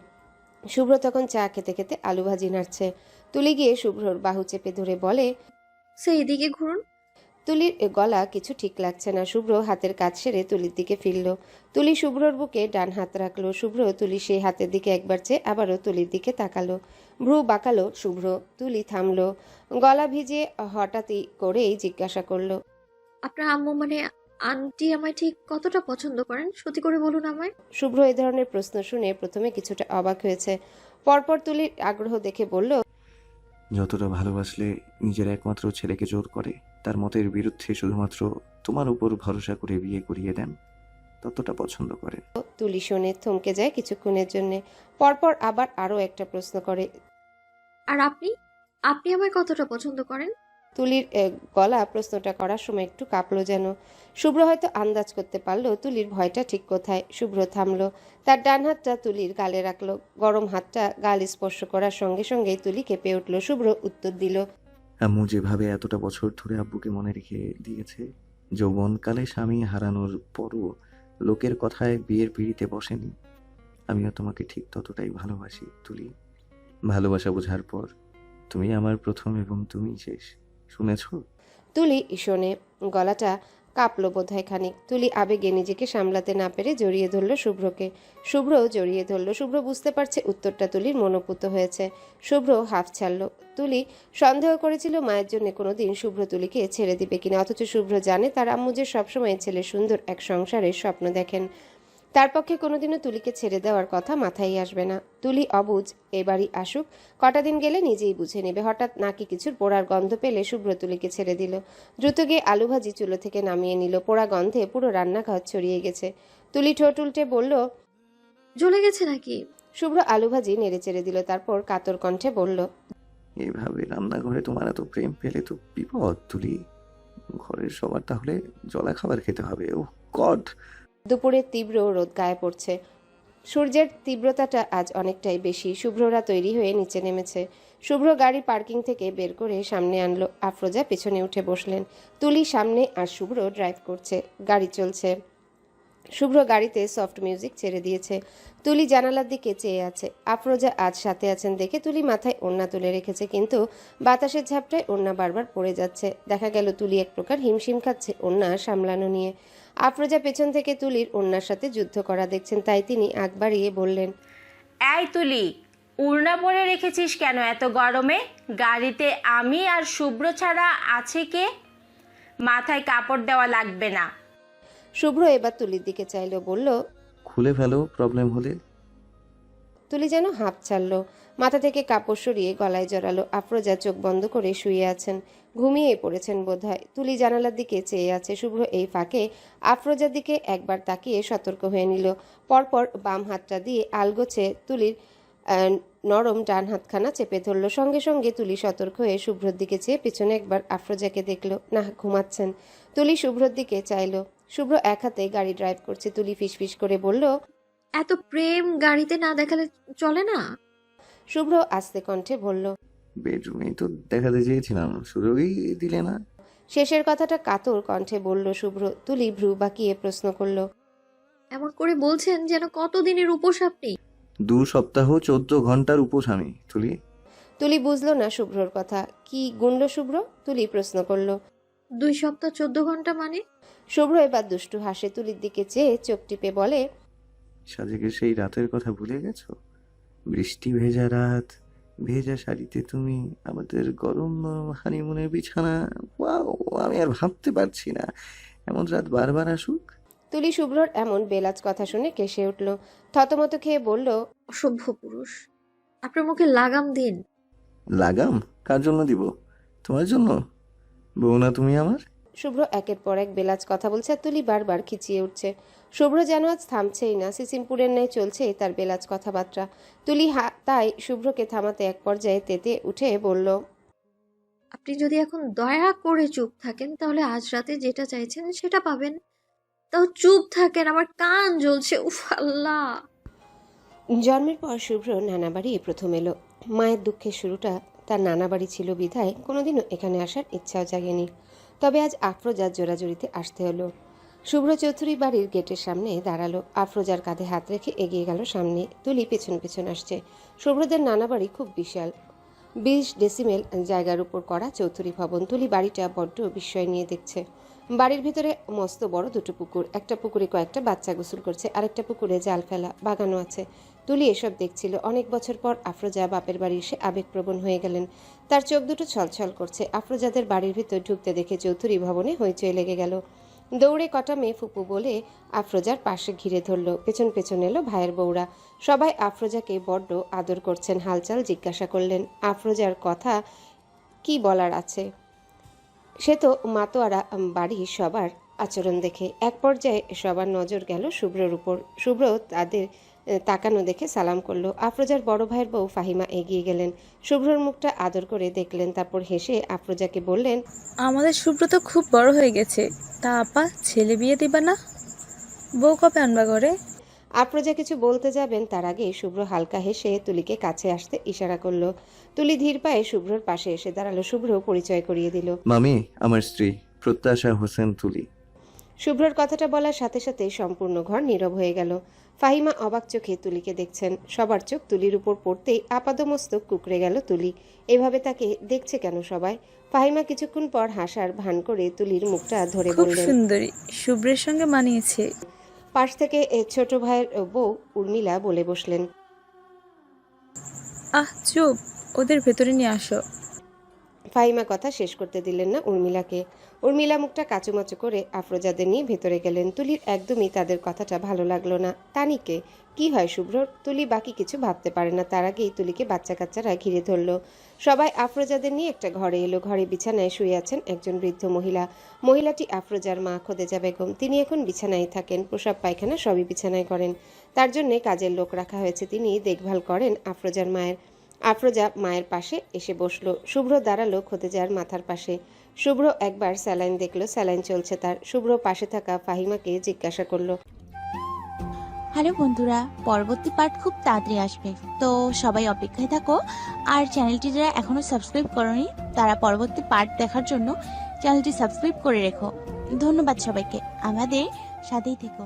শুভ্র তখন চা খেতে খেতে আলু ভাজি নাড়ছে। তুলি গিয়ে শুভ্রর বাহু চেপে ধরে বলে, সেই দিকে ঘুরুন। তুলির গলা কিছু ঠিক লাগছে না। শুভ্র হাতের কাজ সেরে তুলির দিকে ফিরল। তুলি শুভ্রর বুকে ডান হাত রাখলো। শুভ্র তুলি সেই হাতের দিকে একবার চেয়ে আবারও তুলির দিকে তাকালো। ভ্রু বাঁকালো শুভ্র। তুলি থামলো। গলা ভিজিয়ে হঠাৎই করেই জিজ্ঞাসা করলো, আপনার আম্মু মানে আন্টি আমায় ঠিক কতটা পছন্দ করেন? সত্যি করে বলুন আমায়। শুভ্র এই ধরনের প্রশ্ন শুনে প্রথমে কিছুটা অবাক হয়েছে। পরপর তুলির আগ্রহ দেখে বলল, যতটা ভালোবাসলে নিজের একমাত্র ছেলেকে জোর করে তার মতের বিরুদ্ধে শুধুমাত্র তোমার উপর ভরসা করে বিয়ে করিয়ে দেন, ততটা পছন্দ করে। তুলি শোনে, থমকে যায় কিছুক্ষণের জন্যে। পরপর আবার আরও একটা প্রশ্ন করে। আর আপনি আপনি আমায় কতটা পছন্দ করেন? তুলির গলা প্রশ্নটা করার সময় একটু কাঁপলো যেন। শুভ্র হয়তো আন্দাজ করতে পারলো তুলির ভয়টা ঠিক কোথায়। শুভ্র থামলো। তার ডান হাতটা তুলির গালে রাখলো। গরম হাতটা গাল স্পর্শ করার সঙ্গে সঙ্গেই তুলি কেঁপে উঠল। শুভ্র উত্তর দিল, আম্মু যেভাবে এতটা বছর ধরে আব্বুকে মনে রেখে দিয়েছে, যৌবনকালে স্বামী হারানোর পরও লোকের কথায় বিয়ের পিঁড়িতে বসেনি, আমিও তোমাকে ঠিক ততটাই ভালোবাসি তুলি। ভালোবাসা বোঝার পর তুমি আমার প্রথম এবং তুমিই শেষ, শুনেছ? তুলি শোনে। গলাটা কাঁপলো বোধহয় খানিক। তুলি আবেগে নিজেকে সামলাতে না পেরে জড়িয়ে ধরল শুভ্রকে। শুভ্রও জড়িয়ে ধরল। শুভ্র বুঝতে পারছে উত্তরটা তুলির মনোপুত হয়েছে। শুভ্র হাফ ছাড়ল। তুলি সন্দেহ করেছিল মায়ের জন্য কোনোদিন শুভ্র তুলিকে ছেড়ে দিবে কিনা, অথচ শুভ্র জানে তার আম্মু যে সবসময় ছেলে সুন্দর এক সংসারের স্বপ্ন দেখেন। তার পক্ষে কোনোদিনও তুলিকে ছেড়ে দেওয়ার কথা মাথায় আসবে না। তুলি অবুঝ, এবারই আসুক, কটা দিন গেলে নিজেই বুঝে নেবে। হঠাৎ নাকি কিছুর পোড়ার গন্ধ পেলে শুভ্র তুলিকে ছেড়ে দিল। দ্রুত গিয়ে আলু ভাজি চুলো থেকে নামিয়ে নিল। পোড়া গন্ধে পুরো রান্নাঘর ছড়িয়ে গেছে। তুলি ঠোঁট উল্টে বলল, জ্বলে গেছে নাকি? শুভ্র আলু ভাজি নেড়ে চেড়ে দিল। তারপর কাতর কণ্ঠে বলল, এভাবে রান্নাঘরে তোমার এত প্রেম পেলে তো বিপদ তুলি। ঘরের সবার তাহলে জলা খাবার খেতে হবে। ও গড! দুপুরের তীব্র রোদ গায়ে পড়ছে। সূর্যের তীব্রতাটা আজ অনেকটাই বেশি। শুভ্ররা তৈরি হয়ে নিচে নেমেছে। শুভ্র গাড়ি পার্কিং থেকে বের করে সামনে আনলো। আফরোজা পেছনে উঠে বসলেন। তুলি সামনে আর শুভ্র ড্রাইভ করছে। গাড়ি চলছে। শুভ্র গাড়িতে সফট মিউজিক ছেড়ে দিয়েছে। তুলি জানালার দিকে চেয়ে আছে। আফরোজা আজ সাথে আছেন দেখে তুলি মাথায় ওড়না তুলে রেখেছে, কিন্তু বাতাসের ঝাপটায় ওড়না বারবার পড়ে যাচ্ছে। দেখা গেল তুলি এক প্রকার হিমশিম খাচ্ছে ওড়না সামলানো নিয়ে। আফরোজা পেছন থেকে তুলির ওড়নার সাথে যুদ্ধ করা দেখছেন, তাই তিনি আগ বাড়িয়ে বললেন, এই তুলি, উড়না পরে রেখেছিস কেন এত গরমে? গাড়িতে আমি আর শুভ্র ছাড়া আছে কে? মাথায় কাপড় দেওয়া লাগবে না। শুভ্র এবার তুলির দিকে চাইলো, বলল, খুলে ফেলো প্রবলেম হলে। তুলি যেন হাঁপ ছাড়ল। মাথা থেকে কাপড় সরিয়ে গলায় জড়ালো। আফরোজা চোখ বন্ধ করে শুয়ে আছেন। ঘুমিয়ে পড়েছেন বোধহয়। তুলি জানালার দিকে চেয়ে আছে। শুভ্র এই ফাঁকে আফরোজার দিকে একবার তাকিয়ে সতর্ক হয়ে নিল। পরপর বাম হাতটা দিয়ে আলগোছে তুলির নরম ডান হাতখানা চেপে ধরল। সঙ্গে সঙ্গে তুলি সতর্ক হয়ে শুভ্রর দিকে চেয়ে পিছনে একবার আফরোজাকে দেখল। না, ঘুমাচ্ছেন। তুলি শুভ্রর দিকে চাইল। শুভ্র এক হাতে গাড়ি ড্রাইভ করছে। তুলি ফিসফিস করে বলল, এত প্রেম গাড়িতে না দেখালে চলে না? শুভ্র আস্তে কণ্ঠে বলল, বেডরুমেই তো দেখাতে চেয়েছিলাম, সুযোগই দিলে না। শেষের কথাটা কাতর কণ্ঠে বলল শুভ্র। তুলি ভ্রু বাঁকিয়ে প্রশ্ন করল, এমন করে বলছেন যেন কতদিনের উপোস আপনি। 2 সপ্তাহ 14 ঘন্টার উপোস আমি তুলি। তুলি বুঝল না শুভ্রর কথা। কি গুনল শুভ্র? তুলি প্রশ্ন করল। 2 সপ্তাহ 14 ঘন্টা মানে? শুভ্র এবার দুষ্টু হাসে। তুলির দিকে চেয়ে চোখ টিপে বলে, সাজেকে সেই রাতের কথা ভুলে গেছো? বৃষ্টি ভেজা রাত, ভেজা শাড়িতে তুমি, আমাদের গরম হানিমুনের বিছানা। ওয়াও, আমি আর ভাবতে পারছি না এমন রাত বারবার আসুক। তুলি শুভ্রর এমন বেলাজ কথা শুনে কেসে উঠল। থতমত খেয়ে বলল, অসভ্য পুরুষ, আপনার মুখে লাগাম দিন। লাগাম কার জন্য দিব? তোমার জন্য? বউ না তুমি আমার? শুভ্র একের পর এক বেলাজ কথা বলছে আর তুলি বারবার খিচিয়ে উঠছে। শুভ্র যেন আজ থামছেই না, সিসিমপুরের ন্যায় চলছেই তার বেলাজ কথাবার্তা। তুলি তাই শুভ্রকে থামাতে এক পর্যায়ে তেতে উঠে বলল, আপনি যদি এখন দয়া করে চুপ থাকেন তাহলে আজ রাতে যেটা চাইছেন সেটা পাবেন। তাও চুপ থাকেন, আমার কান জ্বলছে। উফ আল্লাহ। জন্মের পর শুভ্র নানা বাড়ি প্রথম এলো। মায়ের দুঃখের শুরুটা তার নানা বাড়ি ছিল বিধায় কোনোদিনও এখানে আসার ইচ্ছাও জাগেনি। তবে আজ আফরোজার জোরাজুরিতে আসতে হলো। শুভ্র চৌধুরী বাড়ির গেটের সামনে দাঁড়ালো। আফরোজার কাঁধে হাত রেখে এগিয়ে গেল সামনে। তুলি পেছন পেছন আসছে। শুভ্রদের নানা বাড়ি খুব বিশাল, 20 ডেসিমেল জায়গার উপর করা চৌধুরী ভবন। তুলি বাড়িটা বড্ড বিস্ময় নিয়ে দেখছে। বাড়ির ভিতরে মস্ত বড় দুটো পুকুর, একটা পুকুরে কয়েকটা বাচ্চা গোসল করছে, আরেকটা পুকুরে জাল ফেলা বাগানো আছে। তুলি এসব দেখছিল। অনেক বছর পর আফরোজা বাপের বাড়ি এসে আবেগপ্রবণ হয়ে গেলেন। তার চোখ দুটো ছলছল করছে। আফরোজাদের বাড়ির ভিতর ঢুকতে দেখে চৌধুরী ভবনে হইচই লেগে গেল। দৌড়ে কটা মেয়ে ফুপু বলে আফরোজার পাশে ঘিরে ধরল। পেছন পেছন এলো ভাইয়ের বউরা। সবাই আফরোজাকে বড্ড আদর করছেন। হালচাল জিজ্ঞাসা করলেন। আফরোজার কথা কি বলার আছে, সে তো মাতোয়ারা বাড়ির সবার আচরণ দেখে। এক পর্যায়ে সবার নজর গেল শুভ্রর উপর। শুভ্র তাদের তাকানো দেখে সালাম করলো। আফরোজার বড় ভাইয়ের বউ ফাহিমা এগিয়ে গেলেন। শুভ্রর মুখটা আদর করে দেখলেন, তারপর হেসে আফরোজাকে বললেন, আমাদের শুভ্র তো খুব বড় হয়ে গেছে, তা আপা ছেলে বিয়ে দিবা না? বউ কবে আনবা ঘরে? আফরোজা কিছু বলতে যাবেন তার আগে শুভ্র হালকা হেসে তুলিকে কাছে আসতে ইশারা করলো। তুলি ধীর পায়ে শুভ্রর পাশে এসে দাঁড়ালো। শুভ্র পরিচয় করিয়ে দিল। মামি, আমার স্ত্রী প্রত্যাশা হোসেন তুলি। শুভ্রর কথাটা বলার সাথে সাথে সম্পূর্ণ ঘর নীরব হয়ে গেল। ফাহিমা অবাক চোখে তুলিকে দেখছেন। সবার চোখ তুলির উপর পড়তেই আপাদমস্তক কুকড়ে গেল তুলি। এভাবে তাকে দেখছে কেন সবাই? ফাহিমা কিছুক্ষণ পর হাসার ভান করে তুলির মুখটা ধরে খুব বললেন। সুন্দরী, শুভ্রের সঙ্গে মানিয়েছে। পাশ থেকে ছোট ভাইয়ের বউ উর্মিলা বলে বসলেন। আহ চুপ, ওদের ভেতরে নিয়ে আসো। ফাহিমা কথা শেষ করতে দিলেন না উর্মিলাকে। উর্মিলা মুখটা কাচুমাচু করে আফরোজাদের নিয়ে ভেতরে গেলেন। তুলির একদমই তাদের কথাটা ভালো লাগলো না। তানিকে কি হয় শুভ্রর? তুলি বাকি কিছু ভাবতে পারে না। তার আগেই তুলিকে বাচ্চা কাচ্চারা ঘিরে ধরলো। সবাই আফরোজাদের নিয়ে একটা ঘরে এলো। ঘরে বিছানায় শুয়ে আছেন একজন বৃদ্ধ মহিলা। মহিলাটি আফরোজার মা খোদেজা বেগম। তিনি এখন বিছানায় থাকেন, প্রসাব পায়খানা সবই বিছানায় করেন। তার জন্যে কাজের লোক রাখা হয়েছে, তিনি দেখভাল করেন আফরোজার মায়ের। আফরোজা মায়ের পাশে এসে বসলো। শুভ্র দাঁড়ালো খোদেজার মাথার পাশে। শুভ্র একবার স্যালাইন দেখলো, স্যালাইন চলছে তার। শুভ্র পাশে থাকা ফাহিমাকে জিজ্ঞাসা করলো, হ্যালো বন্ধুরা, পরবর্তী পার্ট খুব তাড়াতাড়ি আসবে, তো সবাই অপেক্ষায় থাকো। আর চ্যানেলটি যারা এখনো সাবস্ক্রাইব করোনি তারা পরবর্তী পার্ট দেখার জন্য চ্যানেলটি সাবস্ক্রাইব করে রেখো। ধন্যবাদ সবাইকে, আমাদের সাথেই থেকো।